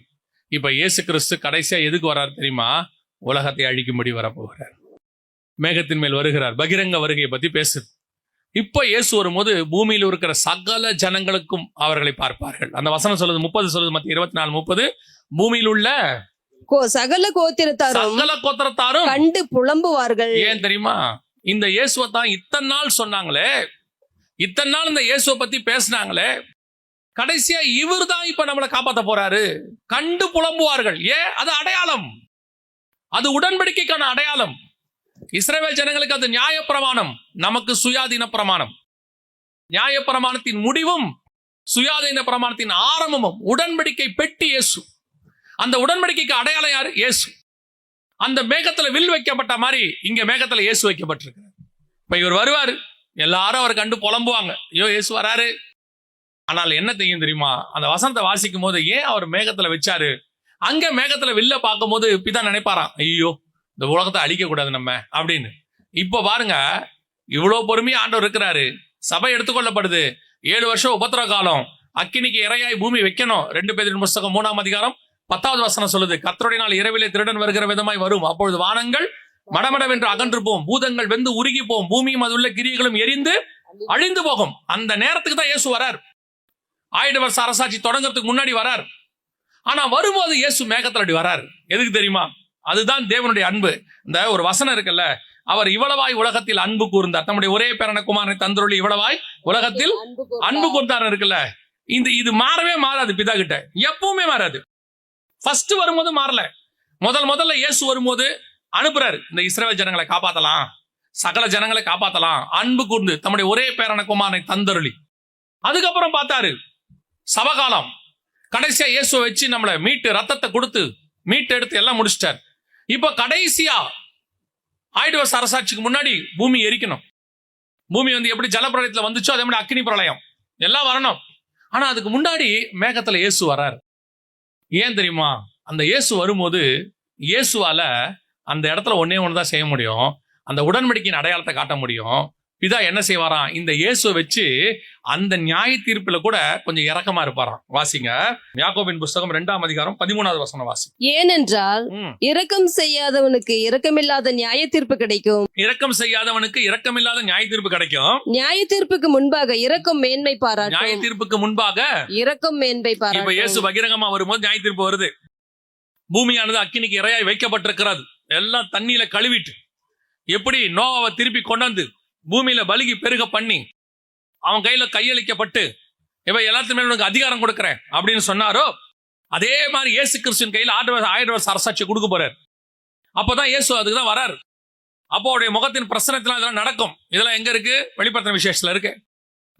இப்ப இயேசு கிறிஸ்து கடைசியா எதுக்கு வர்றாரு தெரியுமா? உலகத்தை அழிக்கும்படி வரப்போகிறார். மேகத்தின் மேல் வருகிறார். பகிரங்க வருகையை பத்தி பேசுது. இப்ப இயேசு வரும்போது பூமியில் இருக்கிற சகல ஜனங்களுக்கும் அவர்களை பார்ப்பார்கள். அந்த வசனம் சொல்லுது, 30 சொல்லுது, மத்திய 24:30, பூமியில் உள்ள சகல கோத்திரத்தாரும் கண்டு புலம்புவார்கள். ஏன் தெரியுமா? இந்த இயேசுவை தான் இத்தனை நாள் சொன்னாங்களே, இத்தனை நாள் இந்த இயேசுவை பத்தி பேசினாங்களே, கடைசியா இவர் தான் இப்ப நம்மளை காப்பாத்த போறாரு. கண்டு புலம்புவார்கள். ஏன்? அது அடையாளம், அது உடன்படிக்கைக்கான அடையாளம். இஸ்ரவேல் ஜனங்களுக்கு அது நியாயப்பிரமாணம், நமக்கு சுயாதீன பிரமாணம். நியாயப்பிரமாணத்தின் முடிவும் சுயாதீன பிரமாணத்தின் ஆரம்பமும் உடன்படிக்கை பெட்டி இயேசு. அந்த உடன்படிக்கைக்கு அடையாளம் யாரு? இயேசு. அந்த மேகத்துல வில் வைக்கப்பட்ட மாதிரி இங்க மேகத்துல இயேசு வைக்கப்பட்டிருக்கு. இப்ப இவர் வருவாரு, எல்லாரும் அவர் கண்டு புலம்புவாங்க, ஐயோ இயேசு வராரு. ஆனால் என்ன தெரியும் தெரியுமா? அந்த வசனத்தை வாசிக்கும் போது ஏன் அவர் மேகத்துல வச்சாரு? அங்க மேகத்துல வில்ல பார்க்கும் போது பிதா நினைப்பாராம், ஐயோ இந்த உலகத்தை அழிக்க கூடாது நம்ம அப்படின்னு. இப்ப பாருங்க, இவ்வளவு பொறுமையா ஆண்டவர் இருக்கிறாரு. சபை எடுத்துக்கொள்ளப்படுது. 7 வருஷம் உபத்திர காலம். அக்கினிக்கு இரையாய் பூமி வைக்கணும். 2 பேதுரு புஸ்தகம் 3ஆம் அதிகாரம் 10வது வசனம் சொல்லுது, கர்த்தருடைய நாள் இரவிலே திருடன் வருகிற விதமாய் வரும். அப்பொழுது வானங்கள் மடமடவென்று அகன்று போகும், பூதங்கள் வெந்து உருகி போகும், பூமியும் அதுள்ள கிரியைகளும் எரிந்து அழிந்து போகும். அந்த நேரத்துக்கு தான் இயேசு வரார். 1000 வருஷ அரசாட்சி தொடங்குறதுக்கு முன்னாடி வரார். ஆனா வரும்போது இயேசு மேகத்துல அப்படி வரார். எதுக்கு தெரியுமா? அதுதான் தேவனுடைய அன்பு. இந்த ஒரு வசனம் இருக்குல்ல, அவர் இவ்வளவாய் உலகத்தில் அன்பு கூர்ந்தார், தம்முடைய ஒரே பேரான குமாரனை தந்தருளி இவ்வளவாய் உலகத்தில் அன்பு கூர்ந்தார் இருக்குல்ல. இது மாறவே மாறாது. பிதா கிட்ட எப்பவுமே மாறாது. ஃபர்ஸ்ட் வரும்போது மாறல. முதல்ல இயேசு வரும்போது அனுப்புறாரு, இந்த இஸ்ரவேல் ஜனங்களை காப்பாத்தலாம், சகல ஜனங்களை காப்பாத்தலாம், அன்பு கூர்ந்து தம்முடைய ஒரே பேரான குமாரனை தந்தருளி. அதுக்கப்புறம் பார்த்தாரு சபகாலம். கடைசியா இயேசுவை வச்சு நம்மளை மீட்டு ரத்தத்தை கொடுத்து மீட்டு எடுத்து எல்லாம் முடிச்சிட்டார். இப்ப கடைசியா 1000 வருஷ அரசாட்சிக்கு முன்னாடி பூமி எரிக்கணும். பூமி எப்படி ஜலப்பிரளயத்துல வந்துச்சோ அதே மாதிரி அக்கினி பிரளயம் எல்லாம் வரணும். ஆனா அதுக்கு முன்னாடி மேகத்துல இயேசு வராரு. ஏன் தெரியுமா? அந்த இயேசு வரும்போது இயேசுவால அந்த இடத்துல ஒன்னே ஒண்ணுதான் செய்ய முடியும், அந்த உடன்படிக்கையின் அடையாளத்தை காட்ட முடியும். பிதா என்ன செய்வாராம்? இந்த இயேசுவை வச்சு அந்த நியாய தீர்ப்புல கூட கொஞ்சம் இரக்கமா இருப்பாராம். வாசிங்க, யாக்கோபின் புஸ்தகம் 2ஆம் அதிகாரம் 13வது வசனம் வாசி. ஏனென்றால் இரக்கம் செய்யாதவனுக்கு இரக்கமில்லாத நியாய தீர்ப்பு கிடைக்கும். இரக்கம் செய்யாதவனுக்கு இரக்கமில்லாத நியாய தீர்ப்பு கிடைக்கும். நியாய தீர்ப்புக்கு முன்பாக இரக்கம் மேன்மை பாராட்டும். நியாய தீர்ப்புக்கு முன்பாக இரக்கம் மேன்மை பாராட்டும். இப்ப இயேசு பகிரங்கமா வரும்போது நியாய தீர்ப்பு வருது. பூமியானது அக்கினிக்கு இரையாய் வைக்கப்பட்டிருக்கிறது. எல்லாம் தண்ணியில கழுவிட்டு எப்படி நோவாவை திருப்பி கொண்டாந்து பூமியில பலிகி பெருக பண்ணி அவன் கையில கையளிக்கப்பட்டு இவ எல்லாத்துமே உனக்கு அதிகாரம் கொடுக்கிறேன் அப்படின்னு சொன்னாரோ, அதே மாதிரி இயேசு கிறிஸ்துவின் கையில 1000 வருஷ அரசாட்சி கொடுக்க போறாரு. அப்பதான் இயேசு அதுக்குதான் வராரு. அப்போ அவருடைய முகத்தின் பிரசனத்துல இதெல்லாம் நடக்கும். இதெல்லாம் எங்க இருக்கு? வெளிப்படுத்தின விசேஷத்துல இருக்கு,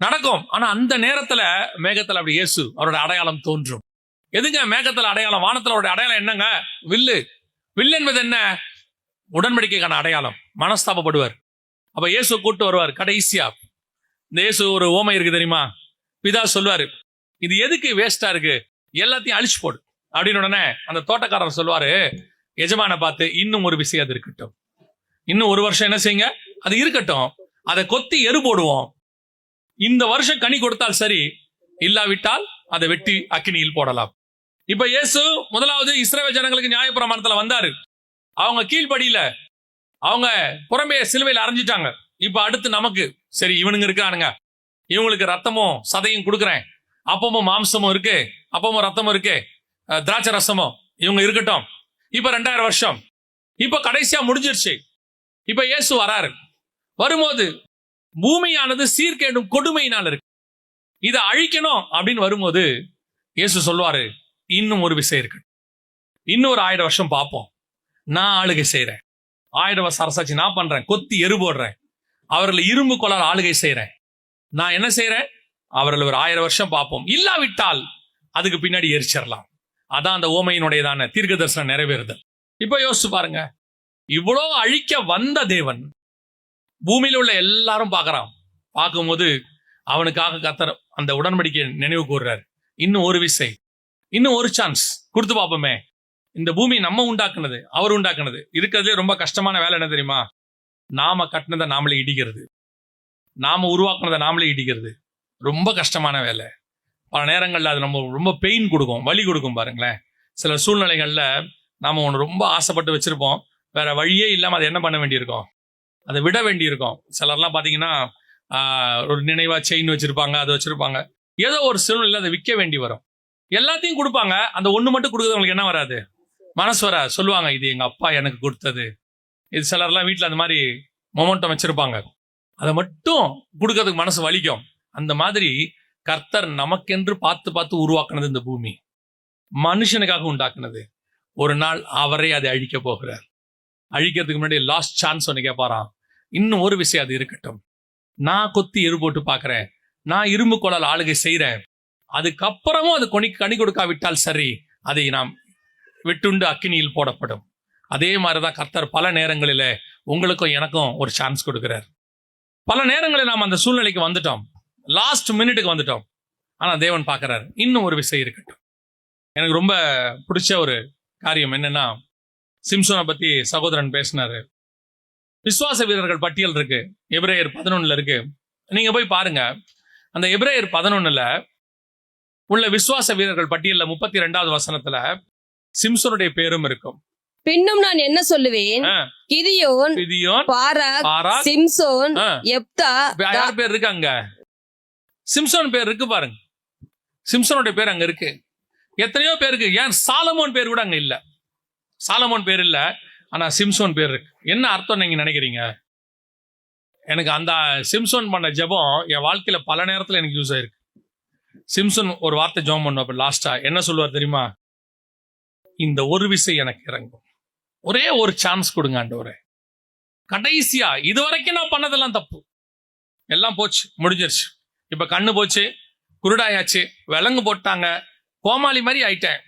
நடக்கும். ஆனா அந்த நேரத்துல மேகத்துல அப்படி இயேசு அவரோட அடையாளம் தோன்றும். எதுங்க மேகத்துல அடையாளம்? வானத்துல அவருடைய அடையாளம் என்னங்க? வில்லு. வில்லு என்பது என்ன? உடன்படிக்கைக்கான அடையாளம். மனஸ்தாபப்படுவார். அப்ப இயேசு கூட்டு வருவார் கடைசியா. இந்த இயேசு ஒரு ஓமை இருக்கு தெரியுமா? பிதா சொல்லுவாரு, இது எதுக்கு வேஸ்டா இருக்கு, எல்லாத்தையும் அழிச்சு போடு அப்படின்னு. உடனே அந்த தோட்டக்காரர் சொல்லுவாரு எஜமான பார்த்து, இன்னும் ஒரு விஷயம் அது இருக்கட்டும், இன்னும் 1 வருஷம் என்ன செய்யுங்க, அது இருக்கட்டும், அதை கொத்தி எரு போடுவோம். இந்த வருஷம் கனி கொடுத்தால் சரி, இல்லாவிட்டால் அதை வெட்டி அக்கினியில் போடலாம். இப்ப இயேசு முதலாவது இஸ்ரவேல் ஜனங்களுக்கு நியாயப்பிரமாணத்துல வந்தாரு. அவங்க கீழ்படியில அவங்க புறம்பே சிலுவையில் அரைஞ்சிட்டாங்க. இப்ப அடுத்து நமக்கு சரி இவனுங்க இருக்கானுங்க, இவங்களுக்கு ரத்தமும் சதையும் கொடுக்குறேன், அப்பமும் மாம்சமும் இருக்கு, அப்பமும் ரத்தமும் இருக்கு, திராட்சை ரசமும் இவங்க இருக்கட்டும். இப்ப 2000 வருஷம் இப்ப கடைசியா முடிஞ்சிருச்சு. இப்ப இயேசு வராரு. வரும்போது பூமியானது சீர்கேடும் கொடுமையினால் இருக்கு, இதை அழிக்கணும் அப்படின்னு வரும்போது இயேசு சொல்வாரு, இன்னும் ஒரு விஷயம் இருக்கு, இன்னும் ஒரு 1000 வருஷம் பார்ப்போம், நான் ஆளுகை செய்யறேன், 1000 வருஷம் அரசாட்சி நான் பண்றேன், கொத்தி எரு போடுறேன், அவர்களை இரும்பு கொளால் ஆளுகை செய்யறேன், நான் என்ன செய்யறேன், அவர்கள் ஒரு 1000 வருஷம் பார்ப்போம், இல்லாவிட்டால் அதுக்கு பின்னாடி எரிச்சிடலாம். அதான் அந்த ஓமையினுடையதான தீர்க்க தரிசனம் நிறைவேறுதல். இப்ப யோசிச்சு பாருங்க, இவ்வளோ அழிக்க வந்த தேவன் பூமியில உள்ள எல்லாரும் பார்க்கறான். பார்க்கும்போது அவனுக்காக கர்த்தர் அந்த உடன்படிக்கையை நினைவு கூர்றாரு. இன்னும் ஒரு விசை, இன்னும் ஒரு சான்ஸ் கொடுத்து பார்ப்போமே. இந்த பூமி நம்ம உண்டாக்குனது, அவர் உண்டாக்குனது. இருக்கிறதுலே ரொம்ப கஷ்டமான வேலை என்ன தெரியுமா? நாம கட்டினதை நாமளே இடிக்கிறது, நாம உருவாக்குனதை நாமளே இடிக்கிறது ரொம்ப கஷ்டமான வேலை. பல நேரங்கள்ல அது நம்ம ரொம்ப பெயின் கொடுக்கும், வலி கொடுக்கும். பாருங்களேன், சில சூழ்நிலைகள்ல நாம ஒன்று ரொம்ப ஆசைப்பட்டு வச்சிருப்போம், வேற வழியே இல்லாம அதை என்ன பண்ண வேண்டியிருக்கும், அதை விட வேண்டியிருக்கும். சிலர்லாம் பாத்தீங்கன்னா ஒரு நினைவா செயின் வச்சிருப்பாங்க, அது வச்சிருப்பாங்க, ஏதோ ஒரு சூழ்நிலையில அதை விற்க வேண்டி வரும். எல்லாத்தையும் கொடுப்பாங்க, அந்த ஒண்ணு மட்டும் கொடுக்குறவங்களுக்கு என்ன வராது, மனசு வர. சொல்லுவாங்க, இது எங்க அப்பா எனக்கு கொடுத்தது. இது சிலர்லாம் வீட்டுல அந்த மாதிரி மொமெண்டம் வச்சிருப்பாங்க, அதை மட்டும் கொடுக்கறதுக்கு மனசு வலிக்கும். அந்த மாதிரி கர்த்தர் நமக்கென்று பார்த்து பார்த்து உருவாக்குனது இந்த பூமி, மனுஷனுக்காக உண்டாக்குனது. ஒரு நாள் அவரே அதை அழிக்க போகிறார். அழிக்கிறதுக்கு முன்னாடி லாஸ்ட் சான்ஸ் ஒன்று கேட்பாராம், இன்னும் ஒரு விஷயம் அது இருக்கட்டும், நான் கொத்தி எரு போட்டு பார்க்கறேன், நான் இரும்பு கொளால் ஆளுகை செய்யறேன், அதுக்கப்புறமும் அது கனி கொடுக்காவிட்டால் சரி, அதை நாம் வெட்டுண்டு அக்கினியில் போடப்படும். அதே மாதிரிதான் கர்த்தர் பல நேரங்களில உங்களுக்கும் எனக்கும் ஒரு சான்ஸ் கொடுக்கிறார். பல நேரங்களில் நாம் அந்த சூழ்நிலைக்கு வந்துட்டோம், லாஸ்ட் மினிட்டுக்கு வந்துட்டோம். ஆனா தேவன் பார்க்கிறார், இன்னும் ஒரு விஷயம் இருக்கட்டும். எனக்கு ரொம்ப பிடிச்ச ஒரு காரியம் என்னன்னா, சிம்சோனை பத்தி சகோதரன் பேசினாரு. விசுவாச வீரர்கள் பட்டியல் இருக்கு, எபிரேயர் 11 இருக்கு. நீங்க போய் பாருங்க, அந்த எபிரேயர் 11 உள்ள விசுவாச வீரர்கள் பட்டியல்ல 32வது வசனத்துல சிம்சோனுடைய பேரும் இருக்கும். பின்னும் நான் என்ன சொல்லுவேன், கிதியோன், பாராக், சிம்சோன், யெப்தா. யார் பேர் இருக்கு அங்க? சிம்சோன் பேர் இருக்கு பாருங்க, சிம்சோனுடைய பேர் அங்க இருக்கு. எத்தனையோ பேருக்கு, ஏன் சாலமோன் பேர் கூட அங்க இல்ல. சாலமோன் பேர் இல்ல, ஆனா சிம்சோன் பேர் இருக்கு. என்ன அர்த்தம் நீங்க நினைக்கிறீங்க? எனக்கு அந்த சிம்சோன் பண்ண ஜெபம் என் வாழ்க்கையில பல நேரத்துல எனக்கு யூஸ் ஆயிருக்கு. சிம்சோன் ஒரு வார்த்தை ஜெபம் பண்ணுவார் லாஸ்டா, என்ன சொல்லுவார் தெரியுமா? இந்த ஒரு விஷயம் எனக்கு இறங்கும், ஒரே ஒரு சான்ஸ் கொடுங்க ஆண்டவரே. கடைசியா இதுவரைக்கும் நான் பண்ணதெல்லாம் தப்பு, எல்லாம் போச்சு, முடிஞ்சிருச்சு. இப்ப கண்ணு போச்சு, குருடாயாச்சு, விலங்கு போட்டாங்க, கோமாளி மாதிரி ஆயிட்டேன்.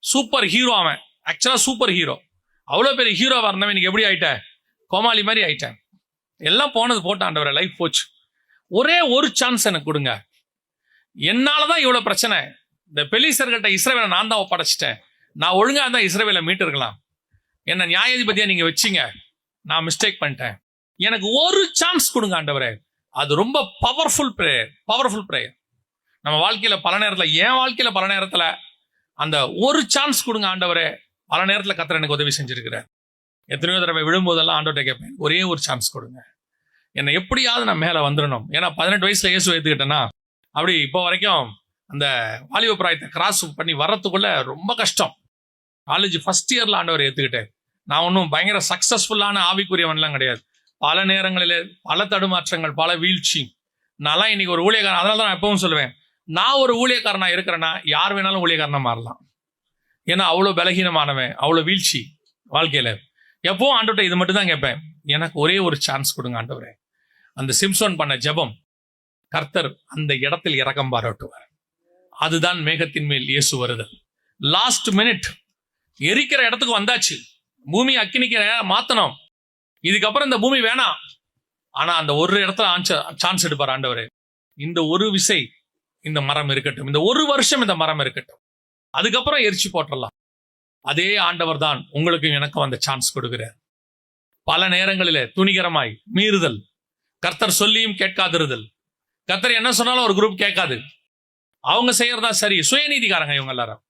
சூப்பர் ஹீரோ அவன், ஆக்சுவலா சூப்பர் ஹீரோ, அவ்வளவு பெரிய ஹீரோவா இருந்தவன் இன்னைக்கு எப்படி ஆயிட்டேன், கோமாளி மாதிரி ஆயிட்டேன். எல்லாம் போனது போட்டாண்டவரை, லைஃப் போச்சு. ஒரே ஒரு சான்ஸ் எனக்கு கொடுங்க. என்னாலதான் இவ்வளவு பிரச்சனை. இந்த பெலிஸ்தர்கிட்ட இஸ்ரவேலை நான் தான் ஒப்படைச்சிட்டேன். நான் ஒழுங்கா இருந்தா இஸ்ரவேலை மீட்டு இருக்கலாம். என்ன நியாயாதிபதியா நீங்க வச்சீங்க, நான் மிஸ்டேக் பண்ணிட்டேன். எனக்கு ஒரு சான்ஸ் கொடுங்க ஆண்டவரே. அது ரொம்ப பவர்ஃபுல் பிரேயர், பவர்ஃபுல் பிரேயர். நம்ம வாழ்க்கையில பல நேரத்துல, என் வாழ்க்கையில பல நேரத்துல அந்த ஒரு சான்ஸ் கொடுங்க ஆண்டவரே. பல நேரத்துல கர்த்தர் எனக்கு உதவி செஞ்சிருக்கிறார். எத்தனையோ தடவை விழும்போதெல்லாம் ஆண்டவர்கிட்ட கேட்பேன், ஒரே ஒரு சான்ஸ் கொடுங்க, என்னை எப்படியாவது நான் மேல வந்துடணும். ஏன்னா 18 வயசுல இயேசு ஏத்துக்கிட்டேன்னா, அப்படி இப்போ வரைக்கும் அந்த வாலிப பிராயத்தை கிராஸ் பண்ணி வர்றதுக்குள்ள ரொம்ப கஷ்டம். காலேஜ் ஃபர்ஸ்ட் இயர்ல ஆண்டவர் ஏத்துக்கிட்டேன். நான் ஒன்றும் பயங்கர சக்சஸ்ஃபுல்லான ஆவிக்குரியவன்லாம் கிடையாது. பல நேரங்களிலே பல தடுமாற்றங்கள், பல வீழ்ச்சி. நான்லாம் இன்னைக்கு ஒரு ஊழியக்காரன். அதனால தான் நான் எப்பவும் சொல்லுவேன், நான் ஒரு ஊழியக்காரனா இருக்கிறேன்னா யார் வேணாலும் ஊழியக்காரனா மாறலாம். ஏன்னா அவ்வளோ பலகீனமானவன், அவ்வளோ வீழ்ச்சி வாழ்க்கையில. எப்பவும் ஆண்டவர்கிட்ட இது மட்டும் தான் கேட்பேன், எனக்கு ஒரே ஒரு சான்ஸ் கொடுங்க ஆண்டவரே. அந்த சிம்சோன் பண்ண ஜெபம் கர்த்தர் அந்த இடத்தில் இரக்கம் பாராட்டுவார். அதுதான் மேகத்தின் மேல் இயேசு வருதல். லாஸ்ட் மினிட் எரிக்கிற இடத்துக்கு வந்தாச்சு, பூமி அக்கினிக்கு மாத்தணும். இதுக்கப்புறம் இந்த பூமி வேணாம். ஆனா அந்த ஒரு இடத்துல சான்ஸ் எடுப்பார் ஆண்டவரே. இந்த ஒரு விசை இந்த மரம் இருக்கட்டும், இந்த ஒரு வருஷம் இந்த மரம் இருக்கட்டும், அதுக்கப்புறம் எரிச்சு போட்டுடலாம். அதே ஆண்டவர் தான் உங்களுக்கும் எனக்கும் அந்த சான்ஸ் கொடுக்கிறார். பல நேரங்களில துணிகரமாய் மீறுதல், கர்த்தர் சொல்லியும் கேட்காதிருதல். கர்த்தர் என்ன சொன்னாலும் ஒரு குரூப் கேட்காது, அவங்க செய்யறதா சரி. சுயநீதிக்காரங்க இவங்க எல்லாரும்.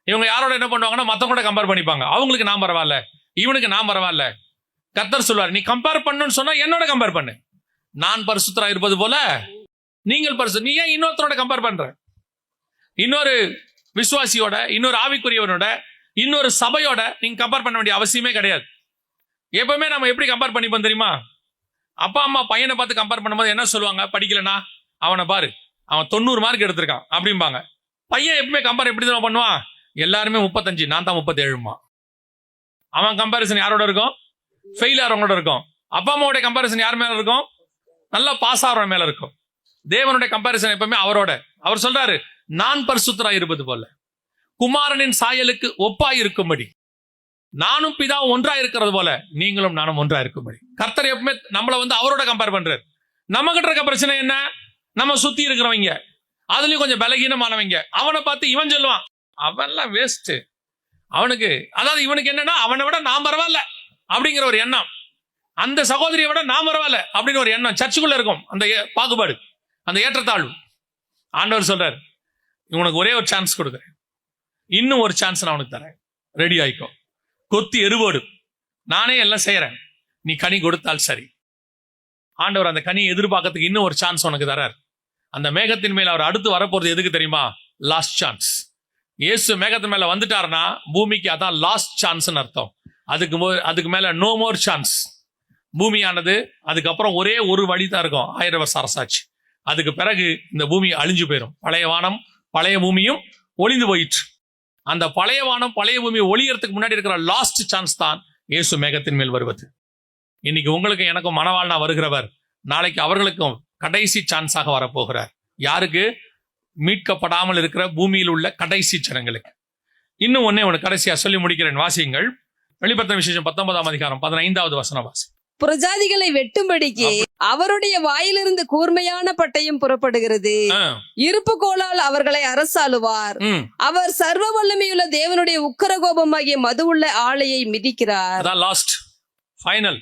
இவங்க யாரோட என்ன பண்ணுவாங்கன்னா மத்தவங்க கூட கம்பேர் பண்ணிப்பாங்க. அவங்களுக்கு நான் பரவாயில்ல, இவனுக்கு நான் பரவாயில்ல. கர்த்தர் சொல்வார், நீ கம்பேர் பண்ணுன்னு சொன்னா என்னோட கம்பேர் பண்ணு, நான் பரிசுத்தரா இருப்பது போல நீங்கள் நீ ஏன் இன்னொருத்தரோட கம்பேர் பண்ற? இன்னொரு விசுவாசியோட, இன்னொரு ஆவிக்குரியவனோட, இன்னொரு சபையோட நீங்க கம்பேர் பண்ண வேண்டிய அவசியமே கிடையாது. எப்பவுமே நம்ம எப்படி கம்பேர் பண்ணிப்போம் தெரியுமா? அப்பா அம்மா பையனை பார்த்து கம்பேர் பண்ணும்போது என்ன சொல்லுவாங்க? படிக்கலனா அவனை பாரு, அவன் 90 மார்க் எடுத்திருக்கான் அப்படிம்பாங்க. பையன் எப்பவுமே கம்பேர் எப்படி தான் பண்ணுவான்? எல்லாருமே 35, நான் தான் 37மா. அவன் கம்பேரிசன் யாரோட இருக்கும்? ஃபெயில் ஆகிறவங்களோட இருக்கும். அப்பா அம்மாவோட கம்பேரிசன் யார் மேல இருக்கும்? நல்லா பாஸ் ஆகிறவன் மேல இருக்கும். தேவனுடைய கம்பேரிசன் எப்பவுமே அவரோட. அவர் சொல்றாரு, நான் பரிசுத்தராய் இருப்பது போல குமாரனின் சாயலுக்கு ஒப்பாய் இருக்கும்படி நானும் பிதா ஒன்றாய் இருக்கிறது போல நீங்களும் நானும் ஒன்றாய் இருக்கும்படி. கர்த்தர் எப்பவுமே நம்மளை அவரோட கம்பேர் பண்றாரு. நம்ம கிட்ட இருக்க பிரச்சனை என்ன? நம்ம சுத்தி இருக்கிறவங்க, அதுலயும் கொஞ்சம் பலகீனமானவங்க, அவனை பார்த்து இவன் சொல்லுவான், அவன்லாம் வேஸ்ட், அவனுக்கு அதாவது இவனுக்கு என்னன்னா அவனை விட நான் பரவாயில்ல அப்படிங்கிற ஒரு எண்ணம், அந்த சகோதரியை விட நான் பரவாயில்ல அப்படின்னு ஒரு எண்ணம் சர்ச்சுக்குள்ள இருக்கும். அந்த பாகுபாடு, அந்த ஏற்றத்தாழ்வு. ஆண்டவர் சொல்றாரு, இவனுக்கு ஒரே ஒரு சான்ஸ் கொடுக்குறேன், இன்னும் ஒரு சான்ஸ் நான் உனக்கு தரேன், ரெடி ஆயிக்கோ, கொத்தி எருவோடு, நானே எல்லாம் செய்யறேன், நீ கனி கொடுத்தால் சரி. ஆண்டவர் அந்த கனியை எதிர்பார்க்கறதுக்கு இன்னும் ஒரு சான்ஸ் உனக்கு தரார். அந்த மேகத்தின் மேல அவர் அடுத்து வரப்போறது எதுக்கு தெரியுமா? Last chance. இயேசு மேகத்தின் மேல வந்துட்டாருன்னா பூமிக்கு அதான் லாஸ்ட் சான்ஸ் அர்த்தம். அதுக்கு மேல நோ மோர் சான்ஸ். பூமியானது அதுக்கப்புறம் ஒரே ஒரு வழி தான் இருக்கும், 1000 வருஷ அரசாட்சி. அதுக்கு பிறகு இந்த பூமி அழிஞ்சு போயிடும். பழைய வானம் பழைய பூமியும் ஒளிந்து போயிற்று. அந்த பழைய வானம் பழைய பூமி ஒளியறதுக்கு முன்னாடி இருக்கிற லாஸ்ட் சான்ஸ் தான் இயேசு மேகத்தின் மேல் வருவது. இன்னைக்கு உங்களுக்கு எனக்கும் மணவாளனா வருகிறவர் நாளைக்கு அவர்களுக்கும் கடைசி சான்ஸாக வரப்போகிறார். யாருக்கு? மீட்கப்படாமல் இருக்கிற பூமியில் உள்ள கடைசி ஜனங்களுக்கு. இன்னும் ஒன்னு கடைசியா சொல்லி முடிக்கிறேன், வாசியுங்கள். வெளிப்படுத்தின விசேஷம் 19ஆம் அதிகாரம் 15வது வசனம் வாசி. புறஜாதிகளை வெட்டும்படிக்கு அவருடைய வாயிலிருந்து கூர்மையான பட்டயம் புறப்படுகிறது. இருப்பு கோலால் அவர்களை அரசாளுவார். அவர் சர்வ வல்லமையுள்ள தேவனுடைய உக்கிர கோபமாகிய மதுவுள்ள ஆலையை மிதிக்கிறார். அதான் லாஸ்ட் ஃபைனல்.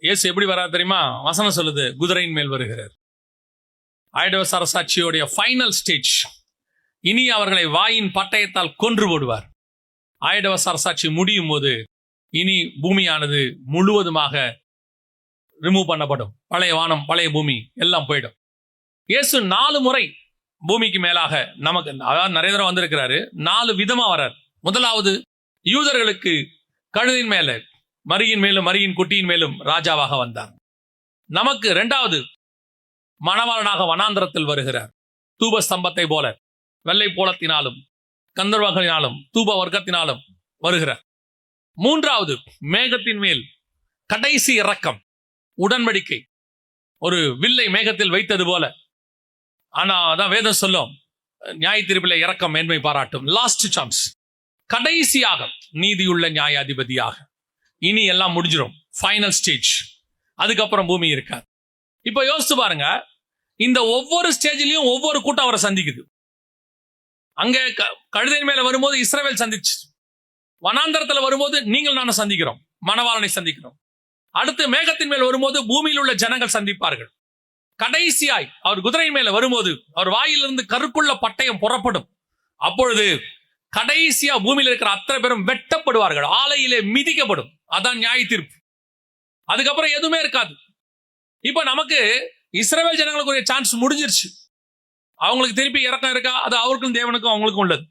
இயேசு எப்படி வரா தெரியுமா? வசனம் சொல்லுது, குதிரையின் மேல் வருகிறார். 1000 வருஷ அரசாட்சியோடைய ஃபைனல் ஸ்டேஜ். இனி அவர்களை வாயின் பட்டயத்தால் கொன்று போடுவார். 1000 வருஷ அரசாட்சி முடியும் போது இனி பூமியானது முழுவதுமாக ரிமூவ் பண்ணப்படும். பழைய வானம் பழைய பூமி எல்லாம் போயிடும். இயேசு 4 முறை பூமிக்கு மேலாக நமக்கு, அதாவது நிறைய தடவை வந்திருக்கிறாரு, 4 விதமா வர்றார். முதலாவது யூதர்களுக்கு கழுதின் மேல, மரியின் மேலும் மரியின் குட்டியின் மேலும் ராஜாவாக வந்தார். நமக்கு 2வது மணவாளனாக வனாந்திரத்தில் வருகிறார். தூப ஸ்தம்பத்தை போல வெள்ளை போலத்தினாலும் கந்தர்வங்களினாலும் தூப வர்க்கத்தினாலும் வருகிறார். 3வது மேகத்தின் மேல் கடைசி இறக்கம், உடன்படிக்கை, ஒரு வில்லை மேகத்தில் வைத்தது போல. ஆனா அதான் வேதம் சொல்லும், நியாய தீர்ப்பிலே இறக்கம் மேன்மை பாராட்டும். லாஸ்ட் சான்ஸ், கடைசியாக நீதியுள்ள நியாயாதிபதியாக. இனி எல்லாம் முடிஞ்சிடும், ஃபைனல் ஸ்டேஜ். அதுக்கப்புறம் பூமி இருக்காது. இப்ப யோசிச்சு பாருங்க, இந்த ஒவ்வொரு ஸ்டேஜ்லயும் ஒவ்வொரு கூட்டம் அவரை சந்திக்குது. அங்க கழுதையின் மேல வரும்போது இஸ்ரவேல் சந்திச்சு, வனாந்தரத்துல வரும்போது நீங்கள் நானும் சந்திக்கிறோம், மணவாளனை சந்திக்கிறோம். அடுத்து மேகத்தின் மேல் வரும்போது பூமியில் உள்ள ஜனங்கள் சந்திப்பார்கள். கடைசியாய் அவர் குதிரை மேல வரும்போது அவர் வாயிலிருந்து கருக்குள்ள பட்டயம் புறப்படும். அப்பொழுது கடைசியா பூமியில் இருக்கிற அத்தனை பேரும் வெட்டப்படுவார்கள், ஆலையிலே மிதிக்கப்படும். அதான் நியாய தீர்ப்பு. அதுக்கப்புறம் எதுவுமே இருக்காது. இப்ப நமக்கு இஸ்ரவேல் ஜனங்களுக்கு சான்ஸ் முடிஞ்சிருச்சு. அவங்களுக்கு திருப்பி இறக்கம் இருக்கா? அது அவருக்கும் தேவனுக்கும் அவங்களுக்கும் உள்ளது.